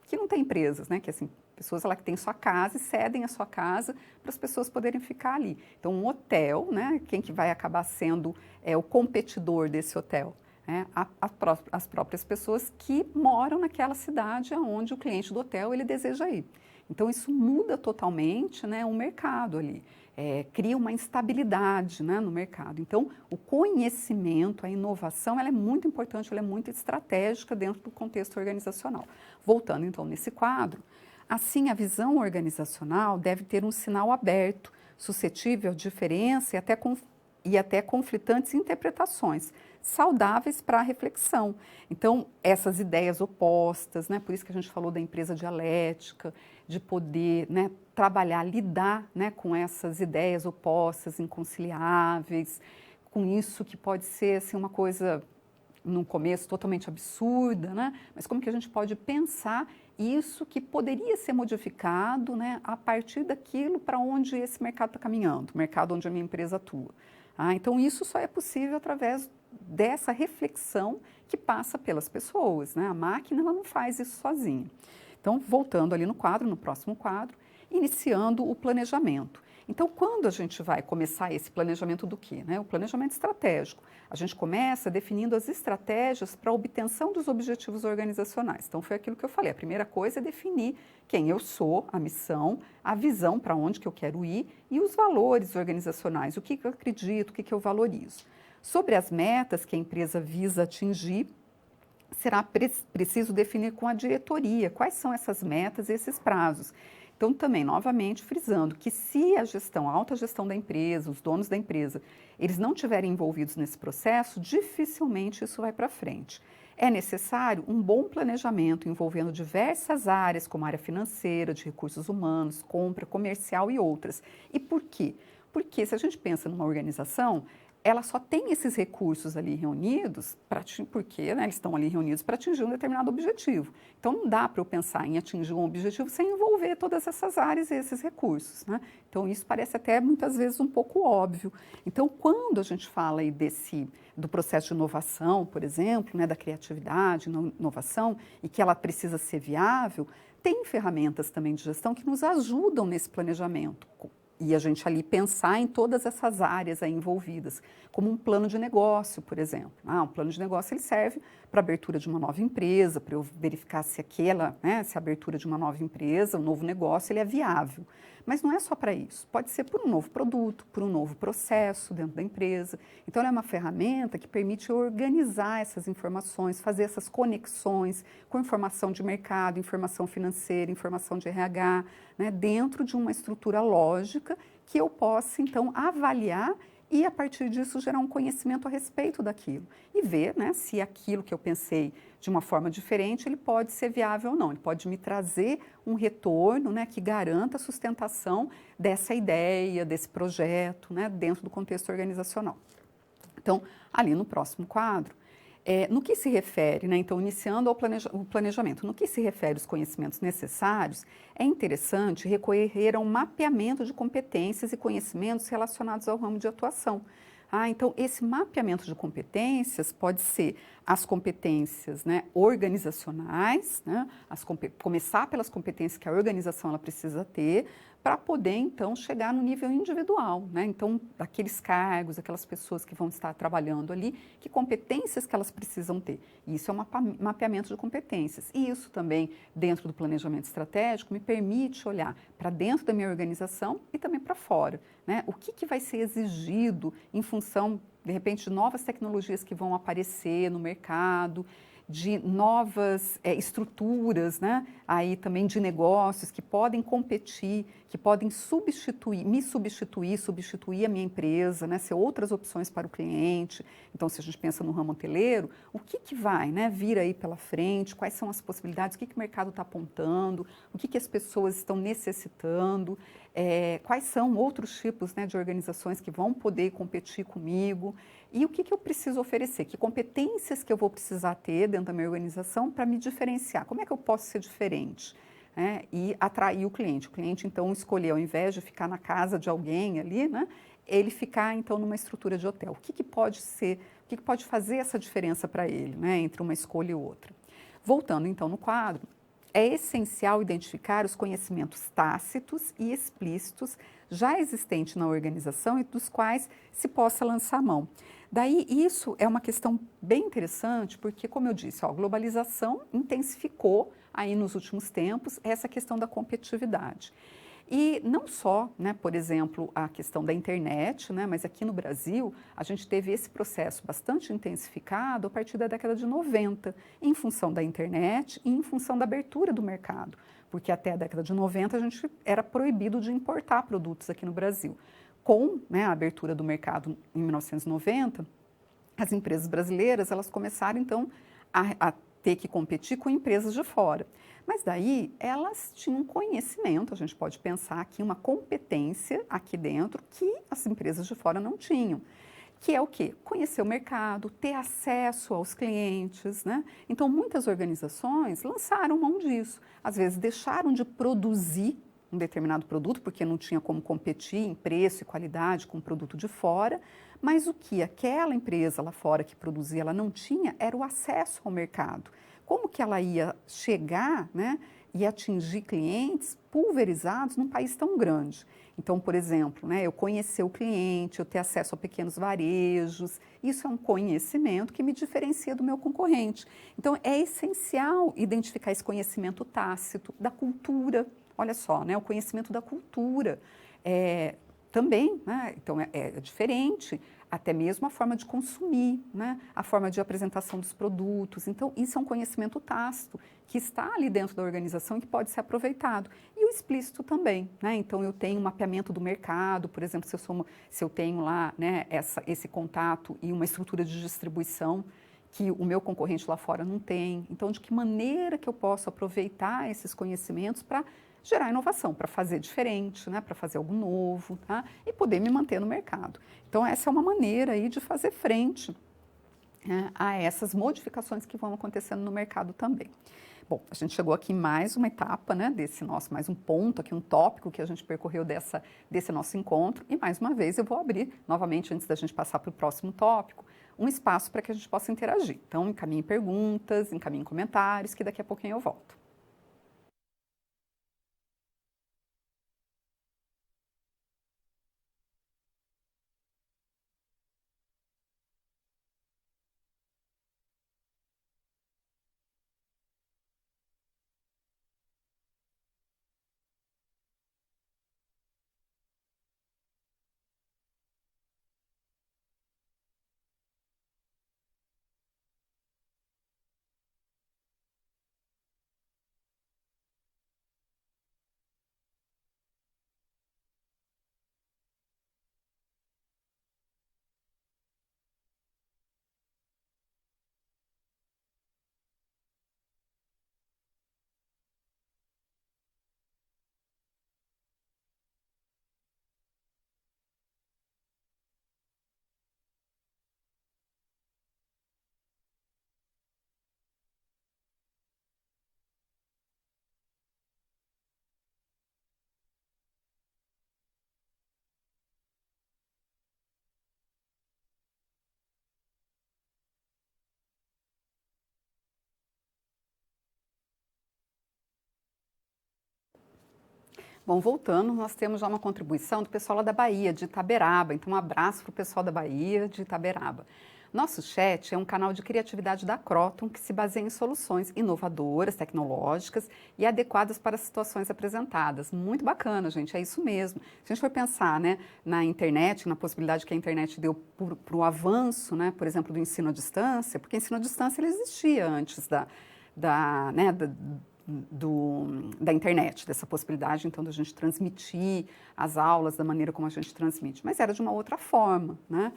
que não têm empresas, né, que assim, pessoas lá que têm sua casa e cedem a sua casa para as pessoas poderem ficar ali. Então, um hotel, né, quem que vai acabar sendo o competidor desse hotel? As próprias pessoas que moram naquela cidade onde o cliente do hotel ele deseja ir. Então, isso muda totalmente, né, o mercado ali, cria uma instabilidade, né, no mercado. Então, o conhecimento, a inovação, ela é muito importante, ela é muito estratégica dentro do contexto organizacional. Voltando, então, nesse quadro, assim, a visão organizacional deve ter um sinal aberto, suscetível à diferença e até conflitantes interpretações, saudáveis para a reflexão. Então, essas ideias opostas, né, por isso que a gente falou da empresa dialética, de poder, né, trabalhar, lidar, né, com essas ideias opostas, inconciliáveis, com isso que pode ser assim, uma coisa, no começo, totalmente absurda, né, mas como que a gente pode pensar isso que poderia ser modificado, né, a partir daquilo para onde esse mercado está caminhando, o mercado onde a minha empresa atua. Então, isso só é possível através dessa reflexão que passa pelas pessoas, né? A máquina ela não faz isso sozinha. Então, voltando ali no quadro, no próximo quadro, iniciando o planejamento. Então, quando a gente vai começar esse planejamento do quê? Né? O planejamento estratégico. A gente começa definindo as estratégias para a obtenção dos objetivos organizacionais. Então, foi aquilo que eu falei. A primeira coisa é definir quem eu sou, a missão, a visão para onde que eu quero ir e os valores organizacionais, o que eu acredito, o que eu valorizo. Sobre as metas que a empresa visa atingir, será preciso definir com a diretoria quais são essas metas e esses prazos. Então, também, novamente, frisando que se a alta gestão da empresa, os donos da empresa, eles não estiverem envolvidos nesse processo, dificilmente isso vai para frente. É necessário um bom planejamento envolvendo diversas áreas, como a área financeira, de recursos humanos, compra, comercial e outras. E por quê? Porque se a gente pensa numa organização, ela só tem esses recursos ali reunidos, porque né, eles estão ali reunidos para atingir um determinado objetivo. Então, não dá para eu pensar em atingir um objetivo sem envolver todas essas áreas e esses recursos. Né? Então, isso parece até muitas vezes um pouco óbvio. Então, quando a gente fala aí do processo de inovação, por exemplo, né, da criatividade, inovação, e que ela precisa ser viável, tem ferramentas também de gestão que nos ajudam nesse planejamento. E a gente ali pensar em todas essas áreas aí envolvidas, como um plano de negócio, por exemplo. Um plano de negócio ele serve para a abertura de uma nova empresa, para eu verificar se se a abertura de uma nova empresa, um novo negócio, ele é viável. Mas não é só para isso, pode ser por um novo produto, por um novo processo dentro da empresa. Então, ela é uma ferramenta que permite organizar essas informações, fazer essas conexões com informação de mercado, informação financeira, informação de RH, né, dentro de uma estrutura lógica que eu possa, então, avaliar e, a partir disso, gerar um conhecimento a respeito daquilo. E ver né, se aquilo que eu pensei de uma forma diferente, ele pode ser viável ou não. Ele pode me trazer um retorno né, que garanta a sustentação dessa ideia, desse projeto, né, dentro do contexto organizacional. Então, ali no próximo quadro, no que se refere, né, então, iniciando o planejamento, no que se refere aos conhecimentos necessários, é interessante recorrer a um mapeamento de competências e conhecimentos relacionados ao ramo de atuação. Então, esse mapeamento de competências pode ser as competências né, organizacionais, né, começar pelas competências que a organização ela precisa ter, para poder, então, chegar no nível individual. Né? Então, daqueles cargos, aquelas pessoas que vão estar trabalhando ali, que competências que elas precisam ter. Isso é um mapeamento de competências. E isso também, dentro do planejamento estratégico, me permite olhar para dentro da minha organização e também para fora. Né? O que vai ser exigido em função, de repente, de novas tecnologias que vão aparecer no mercado, de novas estruturas, né? Aí também de negócios que podem competir, que podem substituir a minha empresa, né? Ser outras opções para o cliente. Então, se a gente pensa no ramo hoteleiro, o que vai né, vir aí pela frente, quais são as possibilidades, o que o mercado está apontando, o que as pessoas estão necessitando, quais são outros tipos né, de organizações que vão poder competir comigo e o que eu preciso oferecer, que competências que eu vou precisar ter dentro da minha organização para me diferenciar, como é que eu posso ser diferente e atrair o cliente. O cliente, então, escolher, ao invés de ficar na casa de alguém ali, né, ele ficar, então, numa estrutura de hotel. O que pode ser, o que pode fazer essa diferença para ele, né, entre uma escolha e outra. Voltando, então, no quadro, é essencial identificar os conhecimentos tácitos e explícitos já existentes na organização e dos quais se possa lançar mão. Daí, isso é uma questão bem interessante, porque, como eu disse, a globalização intensificou aí nos últimos tempos essa questão da competitividade. E não só, né, por exemplo, a questão da internet, né, mas aqui no Brasil a gente teve esse processo bastante intensificado a partir da década de 90, em função da internet e em função da abertura do mercado, porque até a década de 90 a gente era proibido de importar produtos aqui no Brasil. Com né, a abertura do mercado em 1990, as empresas brasileiras elas começaram então a ter que competir com empresas de fora. Mas daí elas tinham conhecimento, a gente pode pensar aqui uma competência aqui dentro que as empresas de fora não tinham. Que é o quê? Conhecer o mercado, ter acesso aos clientes, né? Então, muitas organizações lançaram mão disso. Às vezes, deixaram de produzir um determinado produto, porque não tinha como competir em preço e qualidade com o produto de fora, mas o que aquela empresa lá fora que produzia, ela não tinha, era o acesso ao mercado. Como que ela ia chegar, né, e atingir clientes pulverizados num país tão grande? Então, por exemplo, né, eu conhecer o cliente, eu ter acesso a pequenos varejos, isso é um conhecimento que me diferencia do meu concorrente. Então, é essencial identificar esse conhecimento tácito da cultura. Olha só, né, o conhecimento da cultura também, né, então é diferente, até mesmo a forma de consumir, né, a forma de apresentação dos produtos. Então, isso é um conhecimento tácito que está ali dentro da organização e que pode ser aproveitado. E o explícito também, né? Então, eu tenho um mapeamento do mercado, por exemplo, se eu tenho lá né, esse contato e uma estrutura de distribuição que o meu concorrente lá fora não tem. Então, de que maneira que eu posso aproveitar esses conhecimentos para gerar inovação, para fazer diferente, né, para fazer algo novo, tá? E poder me manter no mercado. Então, essa é uma maneira aí de fazer frente, né, a essas modificações que vão acontecendo no mercado também. Bom, a gente chegou aqui em mais uma etapa, né, desse nosso, mais um ponto aqui, um tópico que a gente percorreu desse nosso encontro. E mais uma vez eu vou abrir, novamente, antes da gente passar para o próximo tópico, um espaço para que a gente possa interagir. Então, encaminhe perguntas, encaminhe comentários, que daqui a pouquinho eu volto. Bom, voltando, nós temos já uma contribuição do pessoal lá da Bahia, de Itaberaba. Então, um abraço para o pessoal da Bahia, de Itaberaba. Nosso chat é um canal de criatividade da Croton que se baseia em soluções inovadoras, tecnológicas e adequadas para as situações apresentadas. Muito bacana, gente, é isso mesmo. Se a gente for pensar, né, na internet, na possibilidade que a internet deu para o avanço, né, por exemplo, do ensino à distância, porque o ensino à distância ele existia antes da internet, dessa possibilidade, então, da gente transmitir as aulas da maneira como a gente transmite, mas era de uma outra forma, né?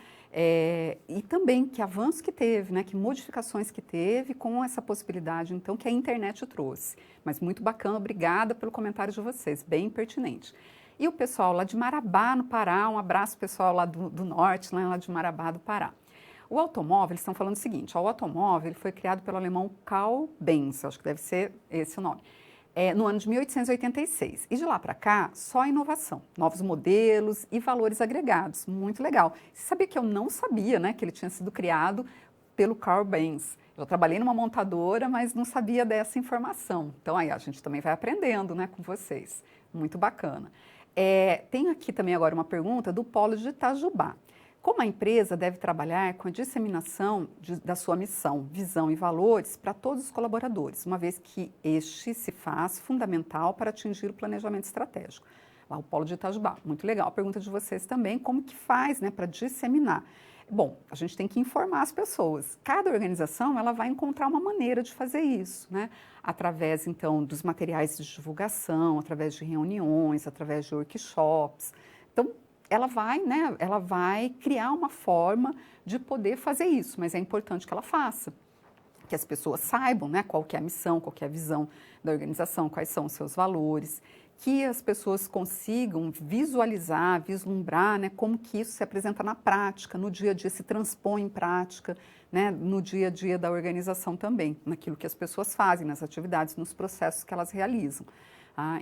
E também que avanço que teve, né? Que modificações que teve com essa possibilidade, então, que a internet trouxe. Mas muito bacana, obrigada pelo comentário de vocês, bem pertinente. E o pessoal lá de Marabá, no Pará, um abraço pessoal lá do norte, lá de Marabá, do Pará. O automóvel, eles estão falando o seguinte, ó, o automóvel ele foi criado pelo alemão Karl Benz, acho que deve ser esse o nome, no ano de 1886. E de lá para cá, só inovação, novos modelos e valores agregados, muito legal. Você sabia que eu não sabia, né, que ele tinha sido criado pelo Karl Benz? Eu trabalhei numa montadora, mas não sabia dessa informação. Então aí a gente também vai aprendendo, né, com vocês. Muito bacana. Tem aqui também agora uma pergunta do Polo de Itajubá. Como a empresa deve trabalhar com a disseminação da sua missão, visão e valores para todos os colaboradores, uma vez que este se faz fundamental para atingir o planejamento estratégico? Lá o Polo de Itajubá, muito legal. A pergunta de vocês também, como que faz, né, para disseminar? Bom, a gente tem que informar as pessoas. Cada organização ela vai encontrar uma maneira de fazer isso, né? Através, então, dos materiais de divulgação, através de reuniões, através de workshops. Então, ela vai criar uma forma de poder fazer isso, mas é importante que ela faça, que as pessoas saibam, né, qual que é a missão, qual que é a visão da organização, quais são os seus valores, que as pessoas consigam visualizar, vislumbrar, né, como que isso se apresenta na prática, no dia a dia, se transpõe em prática, né, no dia a dia da organização também, naquilo que as pessoas fazem, nas atividades, nos processos que elas realizam.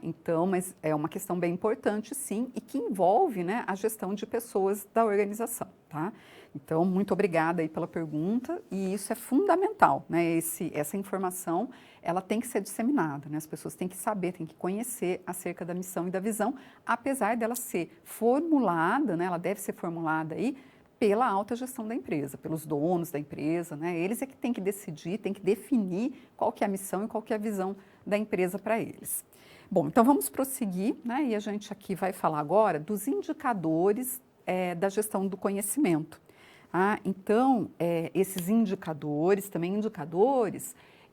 Então, mas é uma questão bem importante, sim, e que envolve, né, a gestão de pessoas da organização, tá? Então, muito obrigada aí pela pergunta, e isso é fundamental, né? Essa informação, ela tem que ser disseminada, né? As pessoas têm que saber, têm que conhecer acerca da missão e da visão, apesar dela ser formulada, né? Ela deve ser formulada aí pela alta gestão da empresa, pelos donos da empresa, né? Eles é que têm que decidir, têm que definir qual que é a missão e qual que é a visão da empresa para eles. Bom, então vamos prosseguir, né? E a gente aqui vai falar agora dos indicadores da gestão do conhecimento. Então, esses indicadores,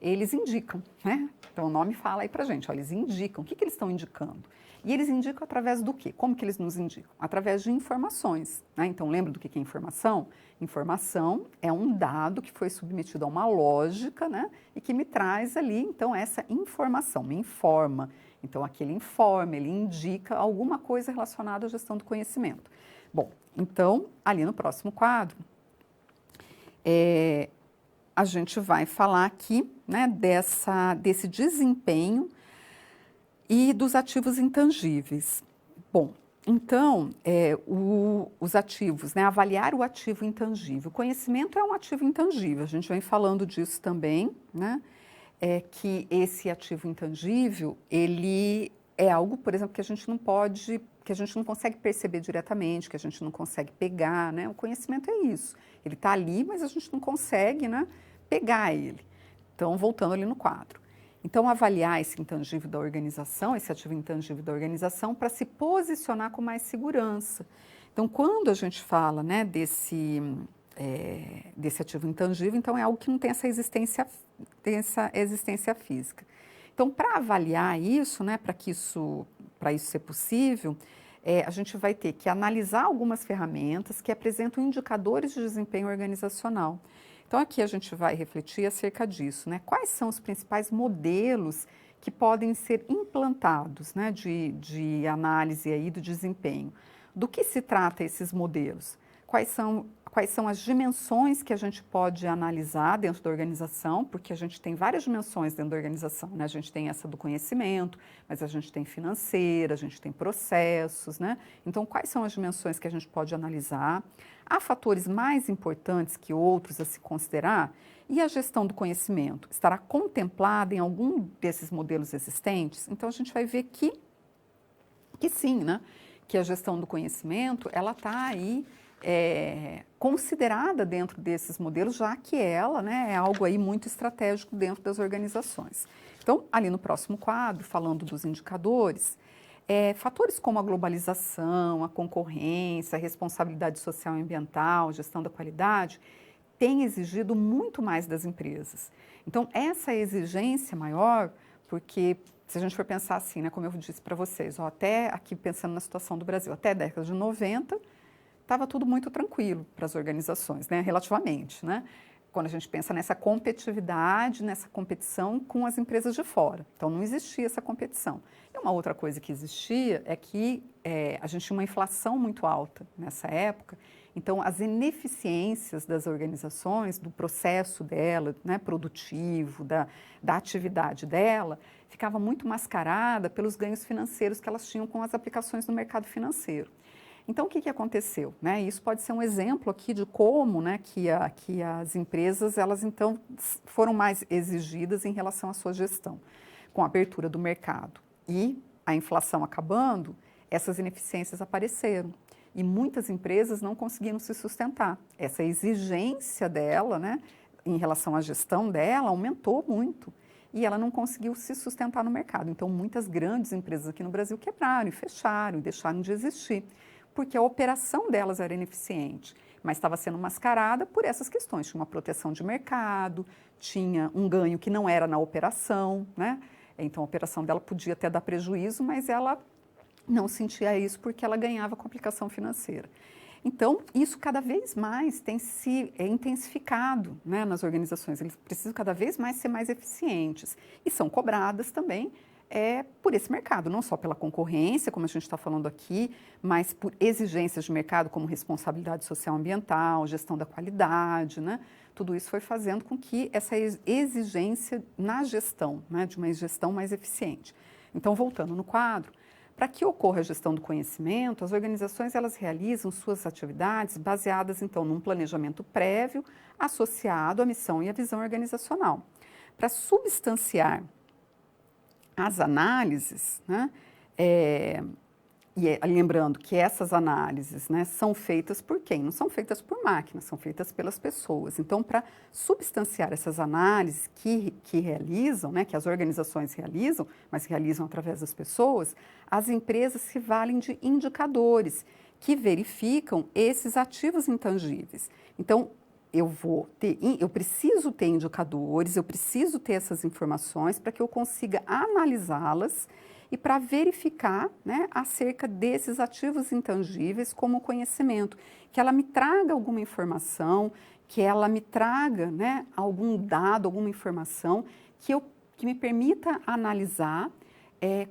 eles indicam, né? Então o nome fala aí pra gente, ó, eles indicam. O que eles estão indicando? E eles indicam através do quê? Como que eles nos indicam? Através de informações, né? Então lembra do que é informação? Informação é um dado que foi submetido a uma lógica, né? E que me traz ali, então, essa informação, me informa. Então, aqui ele informa, ele indica alguma coisa relacionada à gestão do conhecimento. Bom, então, ali no próximo quadro, a gente vai falar aqui, né, desse desempenho e dos ativos intangíveis. Bom, então, os ativos, né, avaliar o ativo intangível. O conhecimento é um ativo intangível, a gente vem falando disso também, né, que esse ativo intangível, ele é algo, por exemplo, que a gente não pode, que a gente não consegue perceber diretamente, que a gente não consegue pegar, né, o conhecimento é isso, ele está ali, mas a gente não consegue, né, pegar ele. Então, voltando ali no quadro. Então, avaliar esse intangível da organização, esse ativo intangível da organização, para se posicionar com mais segurança. Então, quando a gente fala, né, desse ativo intangível, então é algo que não tem essa existência física. Então, para avaliar isso, né, para isso ser possível, a gente vai ter que analisar algumas ferramentas que apresentam indicadores de desempenho organizacional. Então, aqui a gente vai refletir acerca disso, né? Quais são os principais modelos que podem ser implantados, né, de análise aí do desempenho? Do que se trata esses modelos? Quais são as dimensões que a gente pode analisar dentro da organização? Porque a gente tem várias dimensões dentro da organização, né? A gente tem essa do conhecimento, mas a gente tem financeira, a gente tem processos, né? Então, quais são as dimensões que a gente pode analisar? Há fatores mais importantes que outros a se considerar? E a gestão do conhecimento estará contemplada em algum desses modelos existentes? Então, a gente vai ver que sim, né? Que a gestão do conhecimento, ela está aí considerada dentro desses modelos, já que ela, né, é algo aí muito estratégico dentro das organizações. Então, ali no próximo quadro, falando dos indicadores, fatores como a globalização, a concorrência, a responsabilidade social e ambiental, gestão da qualidade, têm exigido muito mais das empresas. Então, essa exigência maior, porque se a gente for pensar assim, né, como eu disse para vocês, até aqui pensando na situação do Brasil, até a década de 90, estava tudo muito tranquilo para as organizações, né, relativamente, né? Quando a gente pensa nessa competitividade, nessa competição com as empresas de fora. Então, não existia essa competição. E uma outra coisa que existia é que a gente tinha uma inflação muito alta nessa época, então as ineficiências das organizações, do processo dela, né, produtivo, da atividade dela, ficava muito mascarada pelos ganhos financeiros que elas tinham com as aplicações no mercado financeiro. Então, o que aconteceu? Né? Isso pode ser um exemplo aqui de como, né, que as empresas, elas então foram mais exigidas em relação à sua gestão. Com a abertura do mercado e a inflação acabando, essas ineficiências apareceram. E muitas empresas não conseguiram se sustentar. Essa exigência dela, né, em relação à gestão dela, aumentou muito. E ela não conseguiu se sustentar no mercado. Então, muitas grandes empresas aqui no Brasil quebraram e fecharam e deixaram de existir, porque a operação delas era ineficiente, mas estava sendo mascarada por essas questões. Tinha uma proteção de mercado, tinha um ganho que não era na operação, né? Então, a operação dela podia até dar prejuízo, mas ela não sentia isso porque ela ganhava com a aplicação financeira. Então, isso cada vez mais tem se intensificado, né, nas organizações. Eles precisam cada vez mais ser mais eficientes e são cobradas também por esse mercado, não só pela concorrência, como a gente está falando aqui, mas por exigências de mercado como responsabilidade social e ambiental, gestão da qualidade, né? Tudo isso foi fazendo com que essa exigência na gestão, né, de uma gestão mais eficiente. Então, voltando no quadro, para que ocorra a gestão do conhecimento, as organizações elas realizam suas atividades baseadas, então, num planejamento prévio associado à missão e à visão organizacional. Para substanciar as análises, né, lembrando que essas análises, né, são feitas por quem? Não são feitas por máquinas, são feitas pelas pessoas. Então, para substanciar essas análises que realizam, né, que as organizações realizam, mas realizam através das pessoas, as empresas se valem de indicadores que verificam esses ativos intangíveis. Então, eu preciso ter indicadores, eu preciso ter essas informações para que eu consiga analisá-las e para verificar, né, acerca desses ativos intangíveis como conhecimento, que ela me traga alguma informação, que ela me traga, né, algum dado, alguma informação que me permita analisar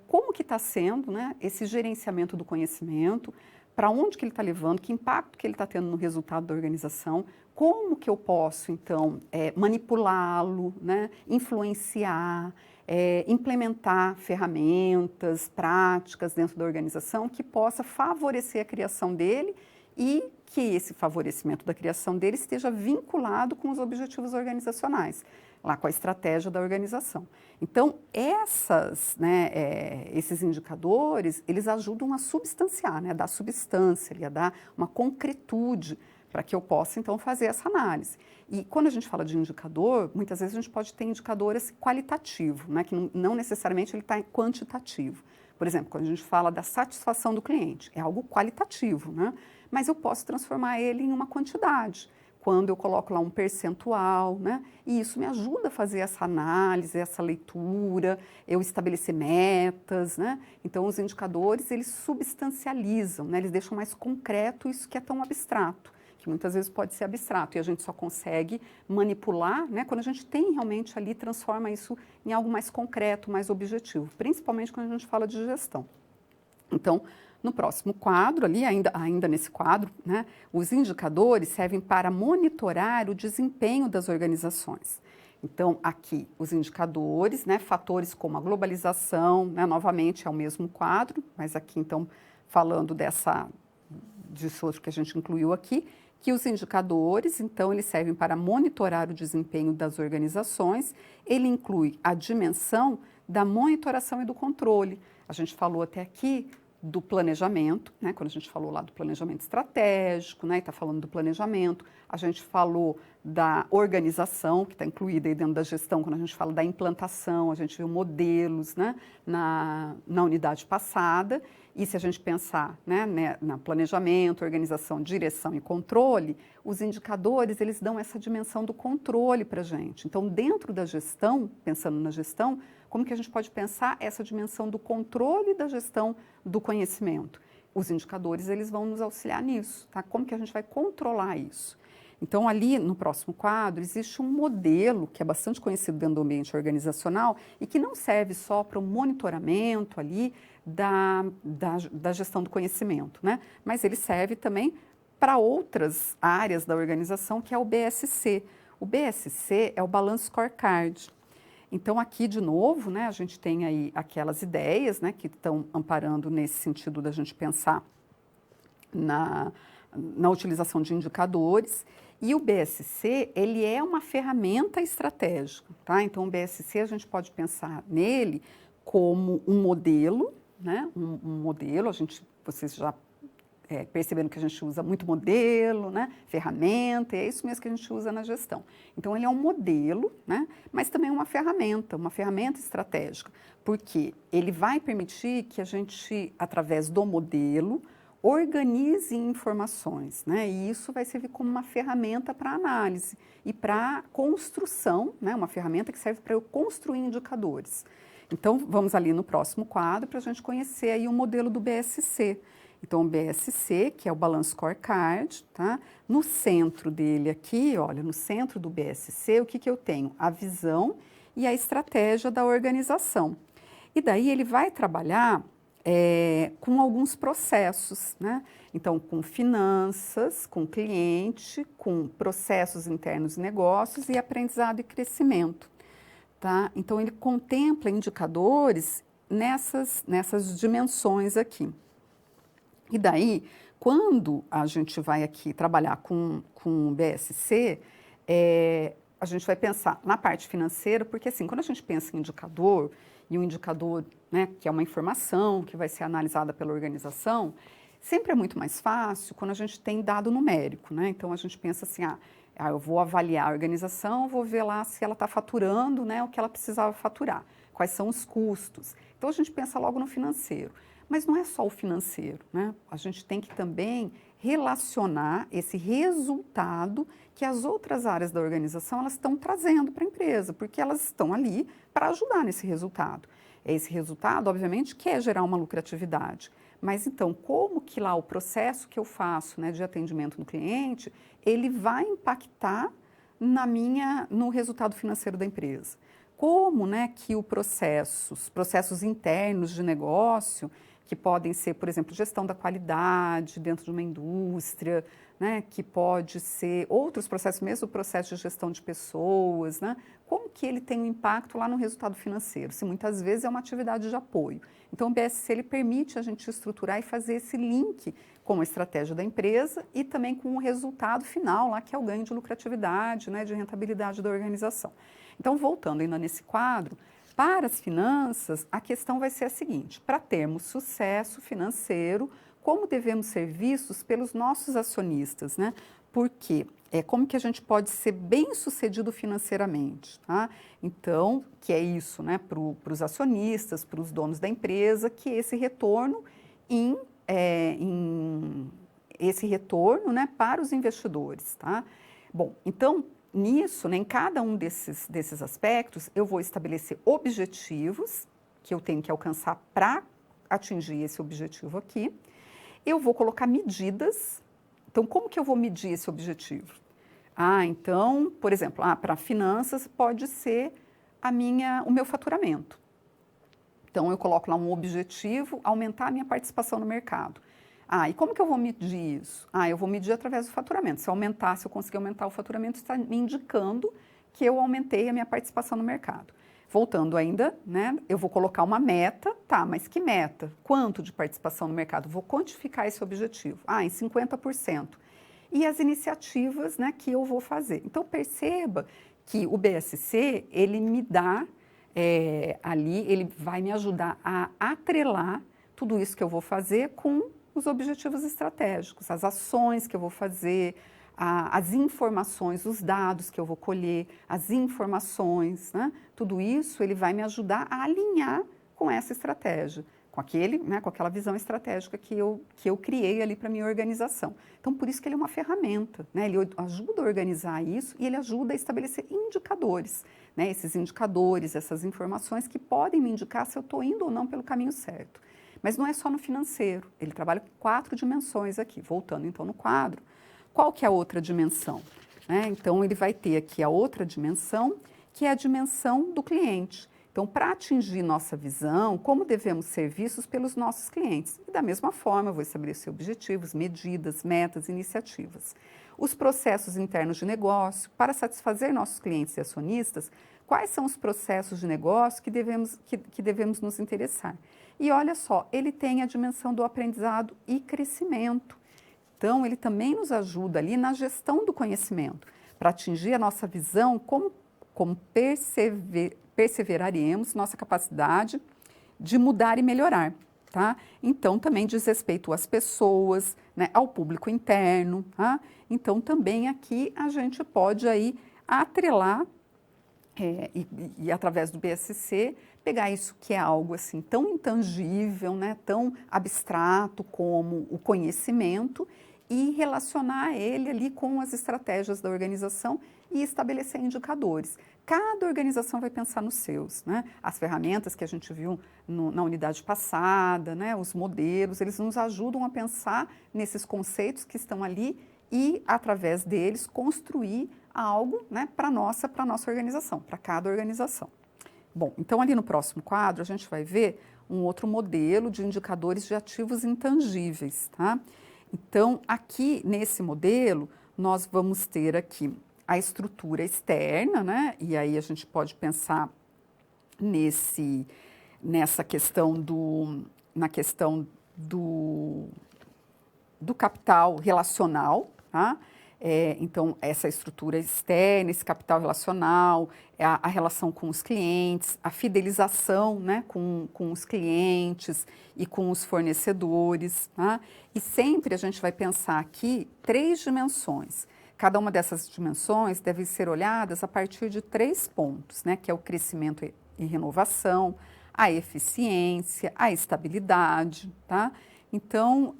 como que está sendo, né, esse gerenciamento do conhecimento, para onde que ele está levando, que impacto que ele está tendo no resultado da organização, como que eu posso, então, manipulá-lo, né, influenciar, implementar ferramentas, práticas dentro da organização que possa favorecer a criação dele e que esse favorecimento da criação dele esteja vinculado com os objetivos organizacionais, lá com a estratégia da organização. Então, esses indicadores, eles ajudam a substanciar, né, a dar substância, a dar uma concretude para que eu possa, então, fazer essa análise. E quando a gente fala de indicador, muitas vezes a gente pode ter indicador qualitativo, né, que não necessariamente ele está quantitativo. Por exemplo, quando a gente fala da satisfação do cliente, é algo qualitativo, né, mas eu posso transformar ele em uma quantidade. Quando eu coloco lá um percentual, né? E isso me ajuda a fazer essa análise, essa leitura, eu estabelecer metas, né? Então, os indicadores, eles substancializam, né? Eles deixam mais concreto isso que é tão abstrato, que muitas vezes pode ser abstrato, e a gente só consegue manipular, né? Quando a gente tem realmente ali, transforma isso em algo mais concreto, mais objetivo, principalmente quando a gente fala de gestão. Então, no próximo quadro, ali, ainda nesse quadro, né, os indicadores servem para monitorar o desempenho das organizações. Então, aqui, os indicadores, né, fatores como a globalização, né, novamente é o mesmo quadro, mas aqui, então, falando disso outro que a gente incluiu aqui, que os indicadores, então, eles servem para monitorar o desempenho das organizações, ele inclui a dimensão da monitoração e do controle. A gente falou até aqui do planejamento, né? Quando a gente falou lá do planejamento estratégico, né? E está falando do planejamento, a gente falou da organização, que está incluída aí dentro da gestão, quando a gente fala da implantação, a gente viu modelos, né? na unidade passada, e se a gente pensar, né, na planejamento, organização, direção e controle, os indicadores, eles dão essa dimensão do controle para a gente. Então, dentro da gestão, pensando na gestão, como que a gente pode pensar essa dimensão do controle da gestão do conhecimento? Os indicadores, eles vão nos auxiliar nisso, tá? Como que a gente vai controlar isso? Então, ali no próximo quadro, existe um modelo que é bastante conhecido dentro do ambiente organizacional e que não serve só para o monitoramento ali da gestão do conhecimento, né? Mas ele serve também para outras áreas da organização, que é o BSC. O BSC é o Balance Scorecard. Então, aqui, de novo, né, a gente tem aí aquelas ideias, né, que estão amparando nesse sentido da gente pensar na utilização de indicadores. E o BSC, ele é uma ferramenta estratégica, tá? Então, o BSC, a gente pode pensar nele como um modelo, né? Um modelo, vocês já percebendo que a gente usa muito modelo, né? Ferramenta, é isso mesmo que a gente usa na gestão. Então, ele é um modelo, né? Mas também uma ferramenta estratégica, porque ele vai permitir que a gente, através do modelo, organize informações, né? E isso vai servir como uma ferramenta para análise e para construção, né? Uma ferramenta que serve para eu construir indicadores. Então, vamos ali no próximo quadro para a gente conhecer aí o modelo do BSC. Então, o BSC, que é o Balance Scorecard, tá? No centro dele aqui, olha, no centro do BSC, o que que eu tenho? A visão e a estratégia da organização. E daí ele vai trabalhar com alguns processos, né? Então, com finanças, com cliente, com processos internos de negócios e aprendizado e crescimento, tá? Então, ele contempla indicadores nessas dimensões aqui. E daí, quando a gente vai aqui trabalhar com o BSC, a gente vai pensar na parte financeira, porque assim, quando a gente pensa em indicador, e um indicador, né, que é uma informação que vai ser analisada pela organização, sempre é muito mais fácil quando a gente tem dado numérico, né? Então, a gente pensa assim, eu vou avaliar a organização, vou ver lá se ela está faturando, né, o que ela precisava faturar, quais são os custos. Então, a gente pensa logo no financeiro. Mas não é só o financeiro, né? A gente tem que também relacionar esse resultado que as outras áreas da organização elas estão trazendo para a empresa, porque elas estão ali para ajudar nesse resultado. Esse resultado, obviamente, quer gerar uma lucratividade. Mas então, como que lá o processo que eu faço, né, de atendimento do cliente, ele vai impactar no resultado financeiro da empresa? como, né, que os processos internos de negócio, que podem ser, por exemplo, gestão da qualidade dentro de uma indústria, né, que pode ser outros processos, mesmo o processo de gestão de pessoas, né, como que ele tem um impacto lá no resultado financeiro, se muitas vezes é uma atividade de apoio. Então, o BSC ele permite a gente estruturar e fazer esse link com a estratégia da empresa e também com o resultado final, lá, que é o ganho de lucratividade, né, de rentabilidade da organização. Então, voltando ainda nesse quadro, para as finanças, a questão vai ser a seguinte: para termos sucesso financeiro, como devemos ser vistos pelos nossos acionistas, né? Porque como que a gente pode ser bem-sucedido financeiramente, tá? Então, que é isso, né? Para os acionistas, para os donos da empresa, que esse retorno esse retorno, né, para os investidores, tá? Bom, então nisso, né, em cada um desses aspectos, eu vou estabelecer objetivos que eu tenho que alcançar para atingir esse objetivo aqui. Eu vou colocar medidas. Então, como que eu vou medir esse objetivo? Então, por exemplo, para finanças pode ser o meu faturamento. Então, eu coloco lá um objetivo, aumentar a minha participação no mercado. E como que eu vou medir isso? Eu vou medir através do faturamento. Se eu conseguir aumentar o faturamento, está me indicando que eu aumentei a minha participação no mercado. Voltando ainda, né, eu vou colocar uma meta, mas que meta? Quanto de participação no mercado? Vou quantificar esse objetivo. Em 50%. E as iniciativas, né, que eu vou fazer. Então, perceba que o BSC, ele me dá ele vai me ajudar a atrelar tudo isso que eu vou fazer com os objetivos estratégicos, as ações que eu vou fazer, as informações, os dados que eu vou colher, as informações, né? Tudo isso ele vai me ajudar a alinhar com essa estratégia, com aquela visão estratégica que eu criei ali para a minha organização. Então, por isso que ele é uma ferramenta, né? Ele ajuda a organizar isso e ele ajuda a estabelecer indicadores, né? Esses indicadores, essas informações que podem me indicar se eu estou indo ou não pelo caminho certo. Mas não é só no financeiro, ele trabalha com 4 dimensões aqui. Voltando então no quadro, qual que é a outra dimensão? Então ele vai ter aqui a outra dimensão, que é a dimensão do cliente. Então, para atingir nossa visão, como devemos ser vistos pelos nossos clientes? E da mesma forma, eu vou estabelecer objetivos, medidas, metas, iniciativas. Os processos internos de negócio, para satisfazer nossos clientes e acionistas, quais são os processos de negócio que devemos nos interessar? E olha só, ele tem a dimensão do aprendizado e crescimento. Então, ele também nos ajuda ali na gestão do conhecimento, para atingir a nossa visão, como perseveraremos nossa capacidade de mudar e melhorar, tá? Então, também diz respeito às pessoas, né, ao público interno, tá? Então, também aqui a gente pode aí atrelar e através do BSC, pegar isso que é algo assim tão intangível, né, tão abstrato como o conhecimento e relacionar ele ali com as estratégias da organização e estabelecer indicadores. Cada organização vai pensar nos seus, né? As ferramentas que a gente viu na unidade passada, né, os modelos, eles nos ajudam a pensar nesses conceitos que estão ali e, através deles, construir algo, né, para a nossa organização, para cada organização. Bom, então ali no próximo quadro a gente vai ver um outro modelo de indicadores de ativos intangíveis, tá? Então, aqui nesse modelo, nós vamos ter aqui a estrutura externa, né? E aí a gente pode pensar nessa questão na questão do capital relacional, tá? Então, essa estrutura externa, esse capital relacional, a relação com os clientes, a fidelização, né, com os clientes e com os fornecedores. Tá? E sempre a gente vai pensar aqui 3 dimensões. Cada uma dessas dimensões deve ser olhadas a partir de 3 pontos, né, que é o crescimento e renovação, a eficiência, a estabilidade, tá? Então,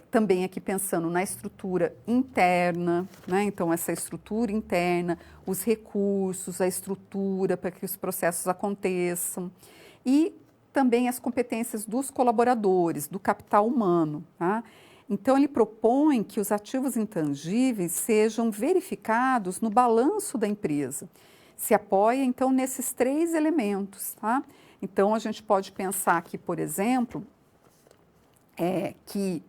também aqui pensando na estrutura interna, né? Então essa estrutura interna, os recursos, a estrutura para que os processos aconteçam e também as competências dos colaboradores, do capital humano, tá? Então ele propõe que os ativos intangíveis sejam verificados no balanço da empresa. se apoia, então, nesses 3 elementos, tá? Então, a gente pode pensar aqui, por exemplo, que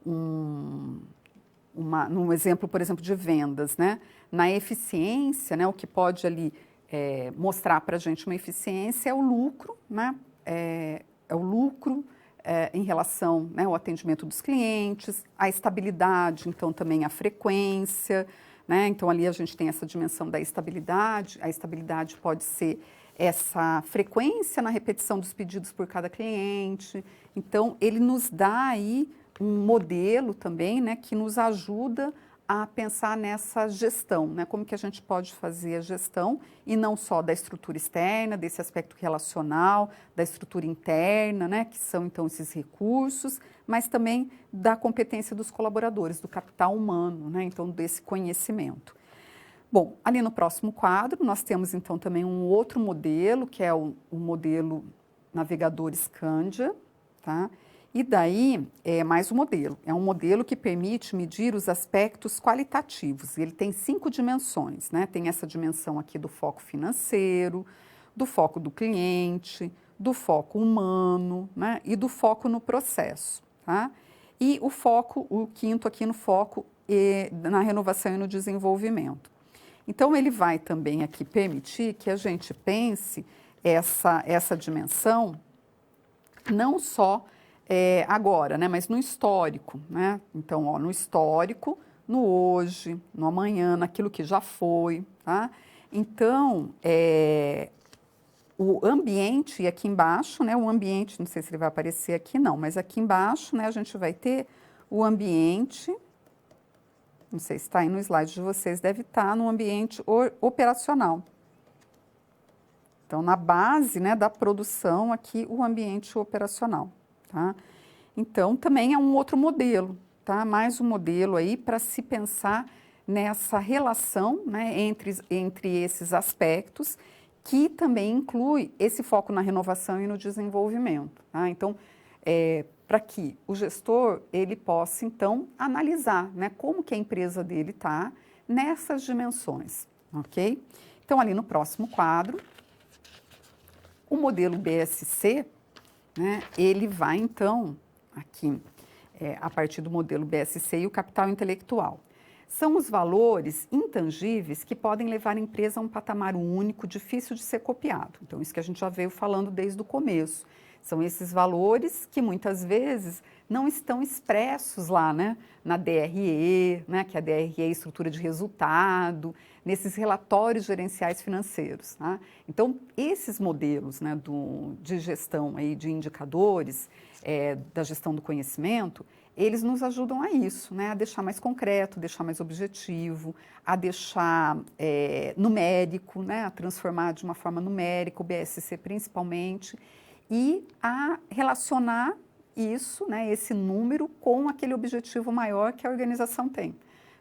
num exemplo, por exemplo, de vendas, né? Na eficiência, né, o que pode ali mostrar para a gente uma eficiência é o lucro, né? É o lucro em relação, né, ao atendimento dos clientes, a estabilidade, então também a frequência, né? Então ali a gente tem essa dimensão da estabilidade. A estabilidade pode ser essa frequência na repetição dos pedidos por cada cliente. Então ele nos dá aí um modelo também, né, que nos ajuda a pensar nessa gestão, né, como que a gente pode fazer a gestão e não só da estrutura externa, desse aspecto relacional, da estrutura interna, né, que são então esses recursos, mas também da competência dos colaboradores, do capital humano, né, então desse conhecimento. Bom, ali no próximo quadro nós temos então também um outro modelo, que é o modelo navegador Scandia, tá? E daí é mais um modelo, é um modelo que permite medir os aspectos qualitativos. Ele tem 5 dimensões, né? Tem essa dimensão aqui do foco financeiro, do foco do cliente, do foco humano, né? E do foco no processo, tá? E o foco, o quinto aqui no foco na renovação e no desenvolvimento. Então ele vai também aqui permitir que a gente pense essa dimensão não só agora, né, mas no histórico, né? Então, ó, no histórico, no hoje, no amanhã, naquilo que já foi, tá? Então, o ambiente, e aqui embaixo, né, o ambiente, não sei se ele vai aparecer aqui, não, mas aqui embaixo, né, a gente vai ter o ambiente, não sei se está aí no slide de vocês, deve estar no ambiente operacional. Então, na base, né, da produção, aqui, o ambiente operacional. Tá? Então, também é um outro modelo, tá? Mais um modelo aí para se pensar nessa relação, né, entre esses aspectos, que também inclui esse foco na renovação e no desenvolvimento. Tá? Então, para que o gestor ele possa, então, analisar, né, como que a empresa dele está nessas dimensões, ok? Então, ali no próximo quadro, o modelo BSC, né, ele vai, então, aqui, a partir do modelo BSC e o capital intelectual. São os valores intangíveis que podem levar a empresa a um patamar único, difícil de ser copiado. Então, isso que a gente já veio falando desde o começo. São esses valores que muitas vezes não estão expressos lá, né, na DRE, né, que a DRE é a estrutura de resultado, nesses relatórios gerenciais financeiros. Tá? Então, esses modelos, né, de gestão aí, de indicadores, da gestão do conhecimento, eles nos ajudam a isso, né, a deixar mais concreto, deixar mais objetivo, a deixar numérico, né, a transformar de uma forma numérica, o BSC principalmente, e a relacionar isso, né, esse número, com aquele objetivo maior que a organização tem.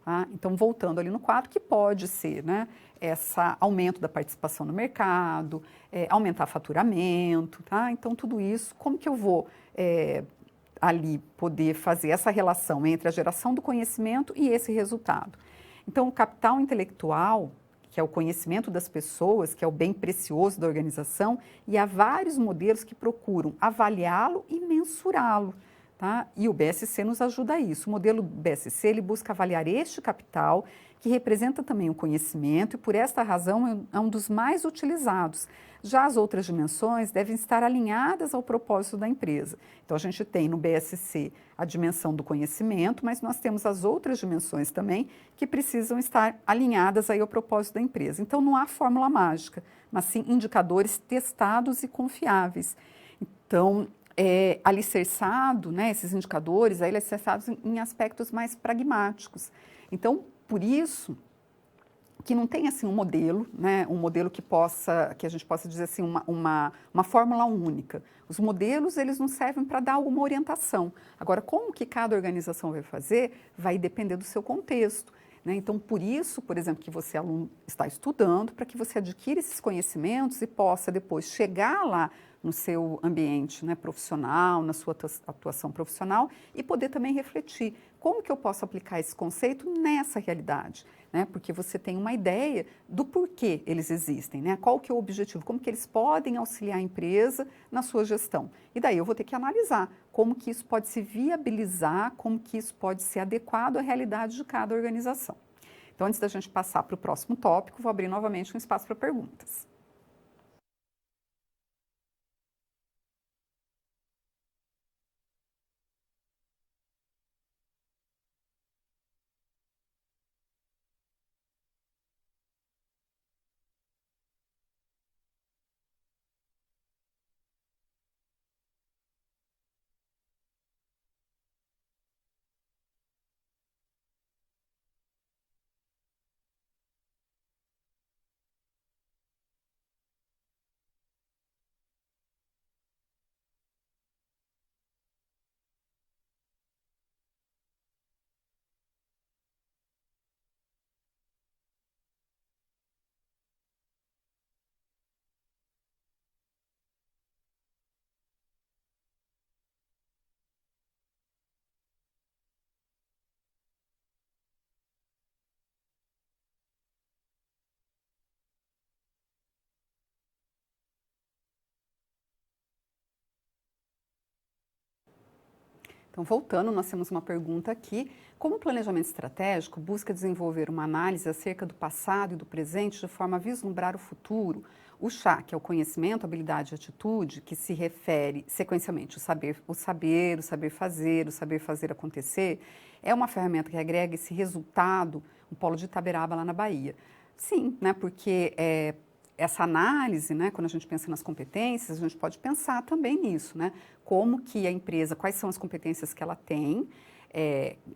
Tá? Então, voltando ali no quadro, que pode ser, né, esse aumento da participação no mercado, aumentar faturamento, tá? Então, tudo isso, como que eu vou ali poder fazer essa relação entre a geração do conhecimento e esse resultado? Então, o capital intelectual, que é o conhecimento das pessoas, que é o bem precioso da organização, e há vários modelos que procuram avaliá-lo e mensurá-lo. Tá? E o BSC nos ajuda a isso. O modelo BSC ele busca avaliar este capital, que representa também o conhecimento, e por esta razão é um dos mais utilizados. Já as outras dimensões devem estar alinhadas ao propósito da empresa. Então, a gente tem no BSC a dimensão do conhecimento, mas nós temos as outras dimensões também que precisam estar alinhadas aí ao propósito da empresa. Então, não há fórmula mágica, mas sim indicadores testados e confiáveis. Então, alicerçado, né, esses indicadores, alicerçados em aspectos mais pragmáticos. Então, por isso que não tem assim um modelo, né, um modelo que a gente possa dizer assim, uma fórmula única. Os modelos, eles não servem para dar alguma orientação. Agora, como que cada organização vai fazer, vai depender do seu contexto. Né? Então, por isso, por exemplo, que você, aluno, está estudando, para que você adquira esses conhecimentos e possa depois chegar lá no seu ambiente, né, profissional, na sua atuação profissional e poder também refletir como que eu posso aplicar esse conceito nessa realidade, né, porque você tem uma ideia do porquê eles existem, né, qual que é o objetivo, como que eles podem auxiliar a empresa na sua gestão. E daí eu vou ter que analisar como que isso pode se viabilizar, como que isso pode ser adequado à realidade de cada organização. Então, antes da gente passar para o próximo tópico, vou abrir novamente um espaço para perguntas. Então, voltando, nós temos uma pergunta aqui. Como o planejamento estratégico busca desenvolver uma análise acerca do passado e do presente de forma a vislumbrar o futuro? O chá, que é o conhecimento, habilidade e atitude, que se refere sequencialmente o saber fazer, o saber fazer acontecer, é uma ferramenta que agrega esse resultado, um polo de Itaberaba lá na Bahia. Sim, né, porque essa análise, né, quando a gente pensa nas competências, a gente pode pensar também nisso, né? Como que a empresa, quais são as competências que ela tem,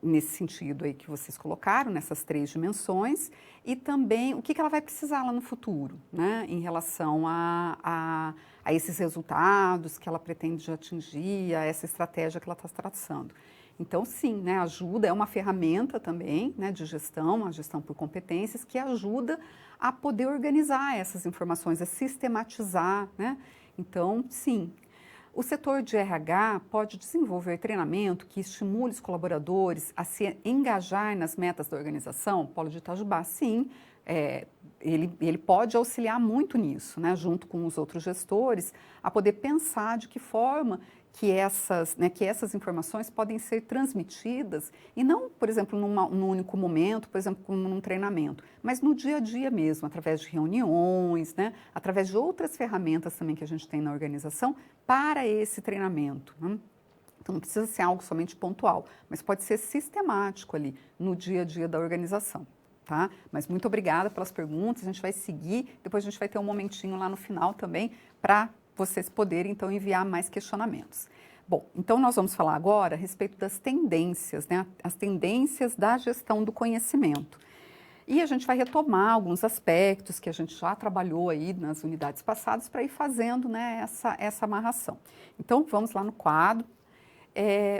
nesse sentido aí que vocês colocaram, nessas 3 dimensões, e também o que ela vai precisar lá no futuro, né, em relação a esses resultados que ela pretende atingir, a essa estratégia que ela está traçando. Então, sim, né, ajuda, é uma ferramenta também, né, de gestão, a gestão por competências, que ajuda a poder organizar essas informações, a sistematizar, né? Então, sim. O setor de RH pode desenvolver treinamento que estimule os colaboradores a se engajar nas metas da organização? Polo de Itajubá, sim, ele pode auxiliar muito nisso, né, junto com os outros gestores, a poder pensar de que forma que essas informações podem ser transmitidas, e não, por exemplo, num único momento, por exemplo, como num treinamento, mas no dia a dia mesmo, através de reuniões, né, através de outras ferramentas também que a gente tem na organização para esse treinamento, né? Então, não precisa ser algo somente pontual, mas pode ser sistemático ali no dia a dia da organização, tá? Mas muito obrigada pelas perguntas, a gente vai seguir, depois a gente vai ter um momentinho lá no final também para vocês poderem, então, enviar mais questionamentos. Bom, então nós vamos falar agora a respeito das tendências, né? As tendências da gestão do conhecimento. E a gente vai retomar alguns aspectos que a gente já trabalhou aí nas unidades passadas para ir fazendo, né, essa amarração. Então, vamos lá no quadro.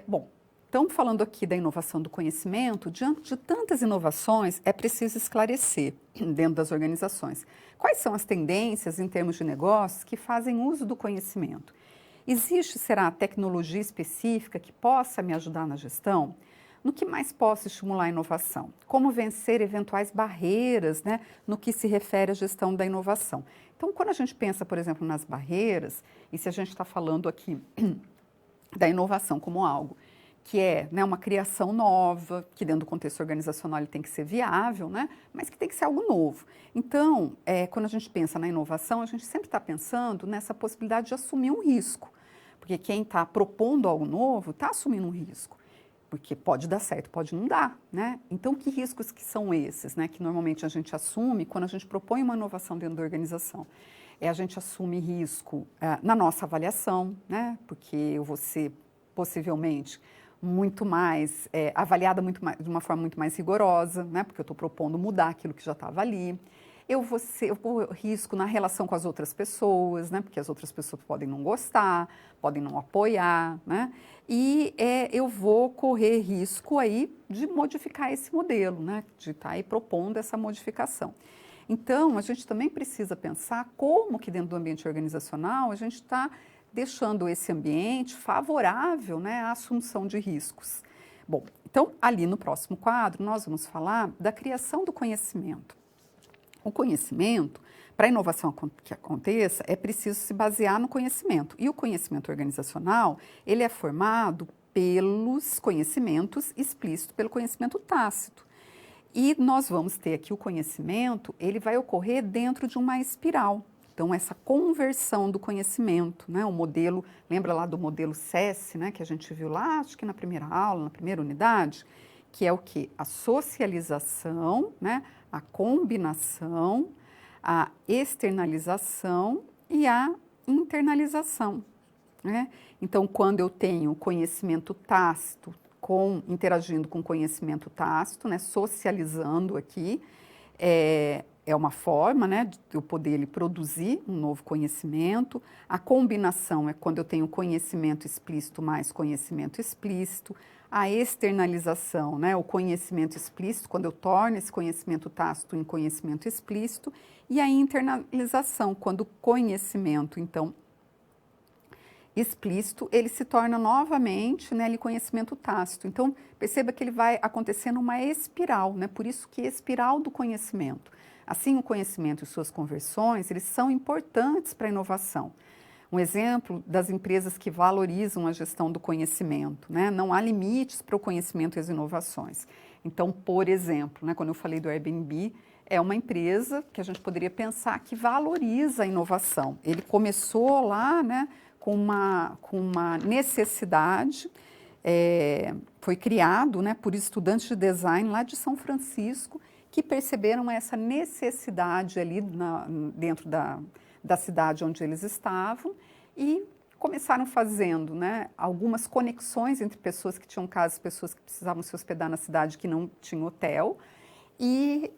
Bom, estamos falando aqui da inovação do conhecimento. Diante de tantas inovações, é preciso esclarecer dentro das organizações quais são as tendências em termos de negócios que fazem uso do conhecimento. Existe, será, tecnologia específica que possa me ajudar na gestão? No que mais posso estimular a inovação? Como vencer eventuais barreiras, né, no que se refere à gestão da inovação? Então, quando a gente pensa, por exemplo, nas barreiras, e se a gente está falando aqui da inovação como algo que é, né, uma criação nova, que dentro do contexto organizacional ele tem que ser viável, né, mas que tem que ser algo novo. Então, quando a gente pensa na inovação, a gente sempre está pensando nessa possibilidade de assumir um risco, porque quem está propondo algo novo está assumindo um risco, porque pode dar certo, pode não dar, né? Então, que riscos que são esses, né, que normalmente a gente assume quando a gente propõe uma inovação dentro da organização? A gente assume risco na nossa avaliação, né, porque eu vou ser possivelmente muito mais, avaliada de uma forma muito mais rigorosa, né, porque eu estou propondo mudar aquilo que já estava ali. Eu vou risco na relação com as outras pessoas, né, porque as outras pessoas podem não gostar, podem não apoiar, né, e eu vou correr risco aí de modificar esse modelo, né, de estar aí propondo essa modificação. Então, a gente também precisa pensar como que dentro do ambiente organizacional a gente está deixando esse ambiente favorável, né, à assunção de riscos. Bom, então, ali no próximo quadro, nós vamos falar da criação do conhecimento. O conhecimento, para a inovação que aconteça, é preciso se basear no conhecimento. E o conhecimento organizacional, ele é formado pelos conhecimentos explícitos, pelo conhecimento tácito. E nós vamos ter aqui o conhecimento, ele vai ocorrer dentro de uma espiral. Então, essa conversão do conhecimento, né? O modelo, lembra lá do modelo SESI, né? Que a gente viu lá, acho que na primeira aula, na primeira unidade, que é o quê? A socialização, né? A combinação, a externalização e a internalização, né? Então, quando eu tenho conhecimento tácito interagindo com conhecimento tácito, né, socializando aqui, é uma forma, né, de eu poder produzir um novo conhecimento. A combinação é quando eu tenho conhecimento explícito mais conhecimento explícito. A externalização, né, o conhecimento explícito, quando eu torno esse conhecimento tácito em conhecimento explícito. E a internalização, quando o conhecimento, então, explícito, ele se torna novamente, né, conhecimento tácito. Então, perceba que ele vai acontecer numa espiral, né? Por isso que espiral do conhecimento. Assim, o conhecimento e suas conversões, eles são importantes para a inovação. Um exemplo das empresas que valorizam a gestão do conhecimento, né? Não há limites para o conhecimento e as inovações. Então, por exemplo, né, quando eu falei do Airbnb, é uma empresa que a gente poderia pensar que valoriza a inovação. Ele começou lá, né, com uma necessidade, foi criado, né, por estudantes de design lá de São Francisco, que perceberam essa necessidade ali dentro da cidade onde eles estavam e começaram fazendo, né, algumas conexões entre pessoas que tinham casas, pessoas que precisavam se hospedar na cidade que não tinha hotel. E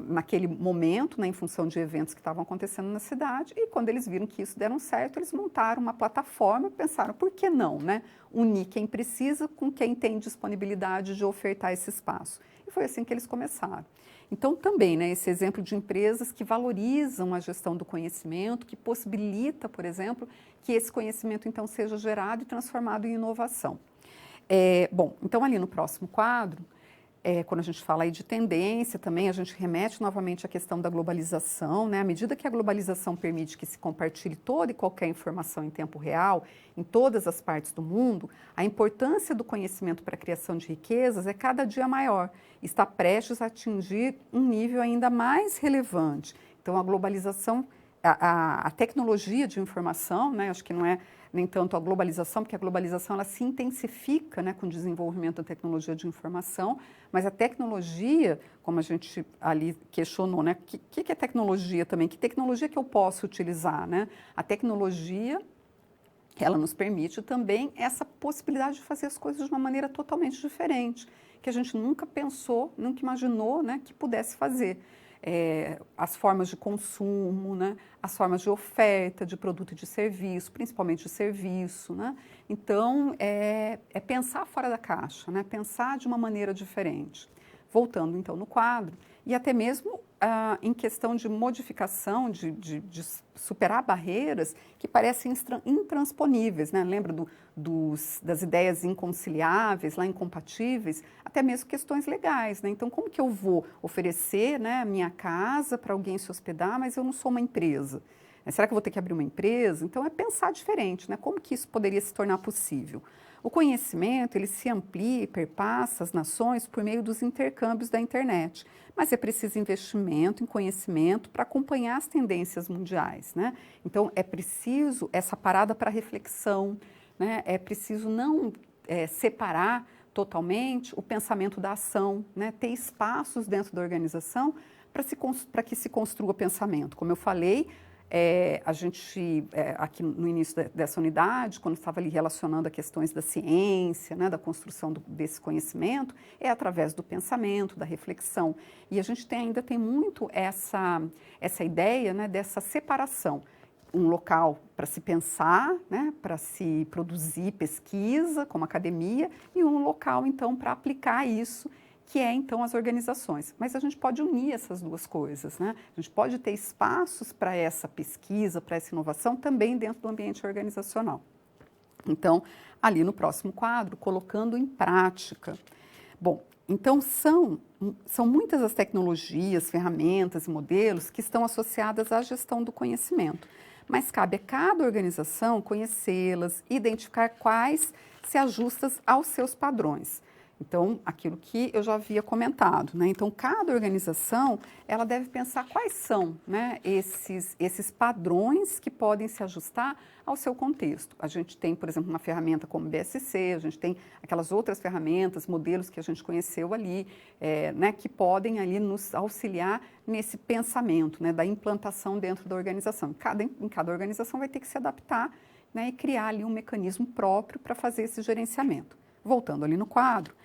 naquele momento, né, em função de eventos que estavam acontecendo na cidade, e quando eles viram que isso deram certo, eles montaram uma plataforma, pensaram, por que não, né, unir quem precisa com quem tem disponibilidade de ofertar esse espaço. E foi assim que eles começaram. Então, também, né, esse exemplo de empresas que valorizam a gestão do conhecimento, que possibilita, por exemplo, que esse conhecimento, então, seja gerado e transformado em inovação. Bom, então, ali no próximo quadro, quando a gente fala aí de tendência também, a gente remete novamente à questão da globalização, né? À medida que a globalização permite que se compartilhe toda e qualquer informação em tempo real, em todas as partes do mundo, a importância do conhecimento para a criação de riquezas é cada dia maior, está prestes a atingir um nível ainda mais relevante. Então, a globalização, a tecnologia de informação, né? Acho que não é nem tanto a globalização, porque a globalização ela se intensifica, né, com o desenvolvimento da tecnologia de informação, mas a tecnologia, como a gente ali questionou, né, que é tecnologia também? Que tecnologia que eu posso utilizar, né? A tecnologia, ela nos permite também essa possibilidade de fazer as coisas de uma maneira totalmente diferente, que a gente nunca pensou, nunca imaginou, né, que pudesse fazer. As formas de consumo, né? As formas de oferta de produto e de serviço, principalmente de serviço, né? Então, é pensar fora da caixa, né? Pensar de uma maneira diferente. Voltando, então, no quadro, e até mesmo em questão de modificação, de superar barreiras que parecem intransponíveis, né? Lembra das ideias inconciliáveis, lá incompatíveis, até mesmo questões legais, né? Então, como que eu vou oferecer, né, a minha casa para alguém se hospedar, mas eu não sou uma empresa? Será que eu vou ter que abrir uma empresa? Então, é pensar diferente, né? Como que isso poderia se tornar possível? O conhecimento, ele se amplia e perpassa as nações por meio dos intercâmbios da internet, mas é preciso investimento em conhecimento para acompanhar as tendências mundiais, né? Então, é preciso essa parada para reflexão, né? É preciso não separar totalmente o pensamento da ação, né? Ter espaços dentro da organização para que se construa pensamento. Como eu falei, a gente, aqui no início dessa unidade, quando estava ali relacionando a questões da ciência, né, da construção desse conhecimento, é através do pensamento, da reflexão. E a gente ainda tem muito essa ideia, né, dessa separação. Um local para se pensar, né, para se produzir pesquisa, como academia, e um local, então, para aplicar isso, que é então as organizações. Mas a gente pode unir essas duas coisas, né? A gente pode ter espaços para essa pesquisa, para essa inovação também dentro do ambiente organizacional. Então, ali no próximo quadro, colocando em prática. Bom, então são muitas as tecnologias, ferramentas e modelos que estão associadas à gestão do conhecimento, mas cabe a cada organização conhecê-las, identificar quais se ajustam aos seus padrões. Então, aquilo que eu já havia comentado, né? Então, cada organização, ela deve pensar quais são, né, esses padrões que podem se ajustar ao seu contexto. A gente tem, por exemplo, uma ferramenta como o BSC, a gente tem aquelas outras ferramentas, modelos que a gente conheceu ali, né, que podem ali nos auxiliar nesse pensamento, né, da implantação dentro da organização. Em cada organização vai ter que se adaptar, né, e criar ali um mecanismo próprio para fazer esse gerenciamento. Voltando ali no quadro,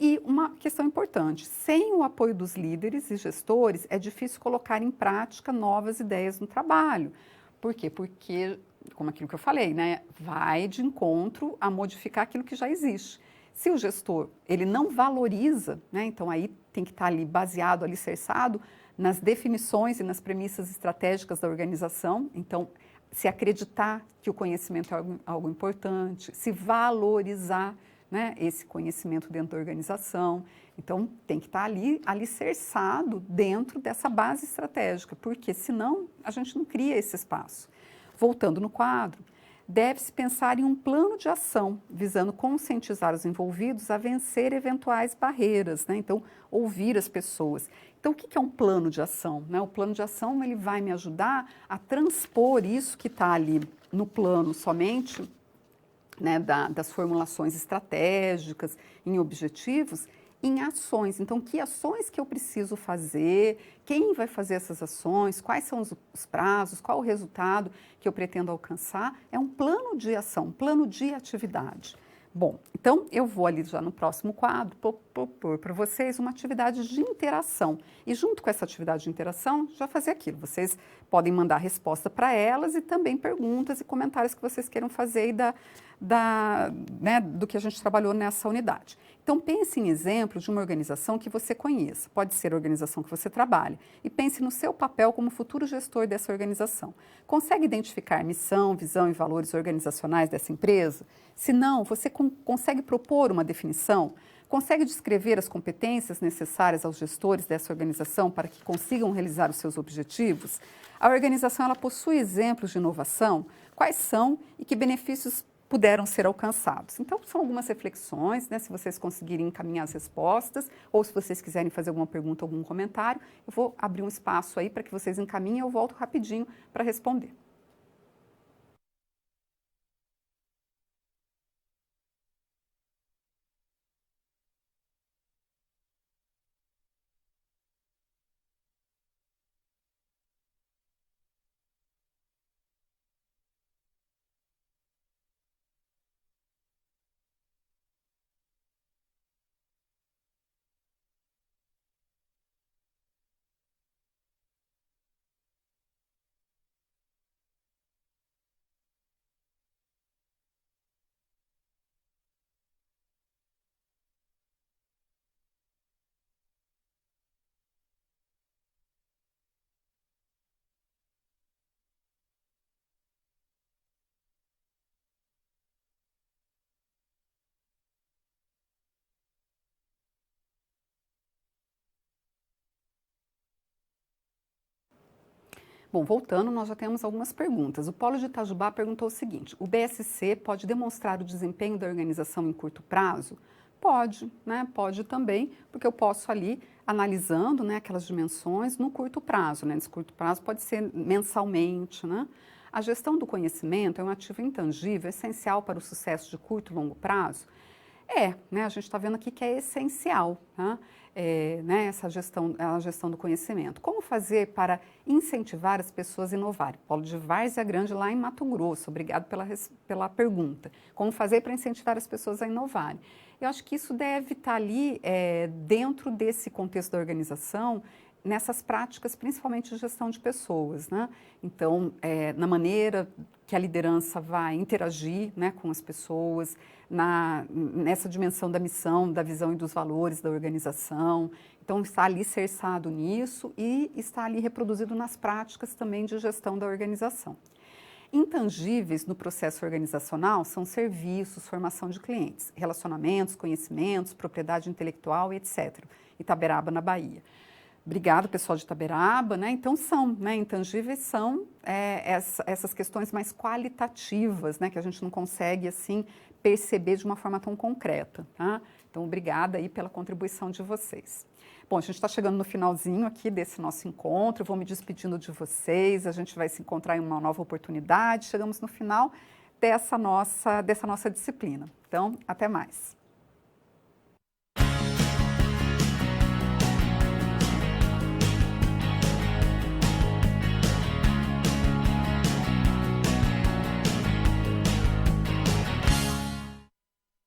e uma questão importante, sem o apoio dos líderes e gestores, é difícil colocar em prática novas ideias no trabalho. Por quê? Porque, como aquilo que eu falei, né, vai de encontro a modificar aquilo que já existe. Se o gestor ele não valoriza, né, então aí tem que estar ali baseado, alicerçado nas definições e nas premissas estratégicas da organização. Então, se acreditar que o conhecimento é algo importante, se valorizar, né, esse conhecimento dentro da organização. Então, tem que estar ali alicerçado dentro dessa base estratégica, porque senão a gente não cria esse espaço. Voltando no quadro, deve-se pensar em um plano de ação, visando conscientizar os envolvidos a vencer eventuais barreiras, né? Então, ouvir as pessoas. Então, o que é um plano de ação, né? O plano de ação ele vai me ajudar a transpor isso que está ali no plano somente, né, das formulações estratégicas, em objetivos, em ações. Então, que ações que eu preciso fazer, quem vai fazer essas ações, quais são os prazos, qual o resultado que eu pretendo alcançar, é um plano de ação, um plano de atividade. Bom, então eu vou ali já no próximo quadro propor para vocês uma atividade de interação. E junto com essa atividade de interação, já fazer aquilo. Vocês podem mandar resposta para elas e também perguntas e comentários que vocês queiram fazer né, do que a gente trabalhou nessa unidade. Então pense em exemplos de uma organização que você conheça, pode ser a organização que você trabalha, e pense no seu papel como futuro gestor dessa organização. Consegue identificar missão, visão e valores organizacionais dessa empresa? Se não, você consegue propor uma definição? Consegue descrever as competências necessárias aos gestores dessa organização para que consigam realizar os seus objetivos? A organização ela possui exemplos de inovação? Quais são e que benefícios puderam ser alcançados? Então, são algumas reflexões, né? Se vocês conseguirem encaminhar as respostas, ou se vocês quiserem fazer alguma pergunta, algum comentário, eu vou abrir um espaço aí para que vocês encaminhem e eu volto rapidinho para responder. Bom, voltando, nós já temos algumas perguntas. O Polo de Itajubá perguntou o seguinte: o BSC pode demonstrar o desempenho da organização em curto prazo? Pode, né? Pode também, porque eu posso ali, analisando, né, aquelas dimensões no curto prazo, né? Nesse curto prazo pode ser mensalmente, né? A gestão do conhecimento é um ativo intangível, essencial para o sucesso de curto e longo prazo? Né, a gente está vendo aqui que é essencial, tá? Né, essa gestão, a gestão do conhecimento. Como fazer para incentivar as pessoas a inovarem? Polo de Várzea Grande, lá em Mato Grosso. Obrigado pela pergunta. Como fazer para incentivar as pessoas a inovarem? Eu acho que isso deve estar ali dentro desse contexto da organização, nessas práticas, principalmente de gestão de pessoas, né? Então, na maneira que a liderança vai interagir, né, com as pessoas, nessa dimensão da missão, da visão e dos valores da organização. Então, está alicerçado nisso e está ali reproduzido nas práticas também de gestão da organização. Intangíveis no processo organizacional são serviços, formação de clientes, relacionamentos, conhecimentos, propriedade intelectual, etc. Itaberaba, na Bahia. Obrigada, pessoal de Itaberaba, né? Então né, intangíveis são essas questões mais qualitativas, né, que a gente não consegue, assim, perceber de uma forma tão concreta, tá? Então, obrigada aí pela contribuição de vocês. Bom, a gente está chegando no finalzinho aqui desse nosso encontro, eu vou me despedindo de vocês, a gente vai se encontrar em uma nova oportunidade, chegamos no final dessa nossa disciplina. Então, até mais.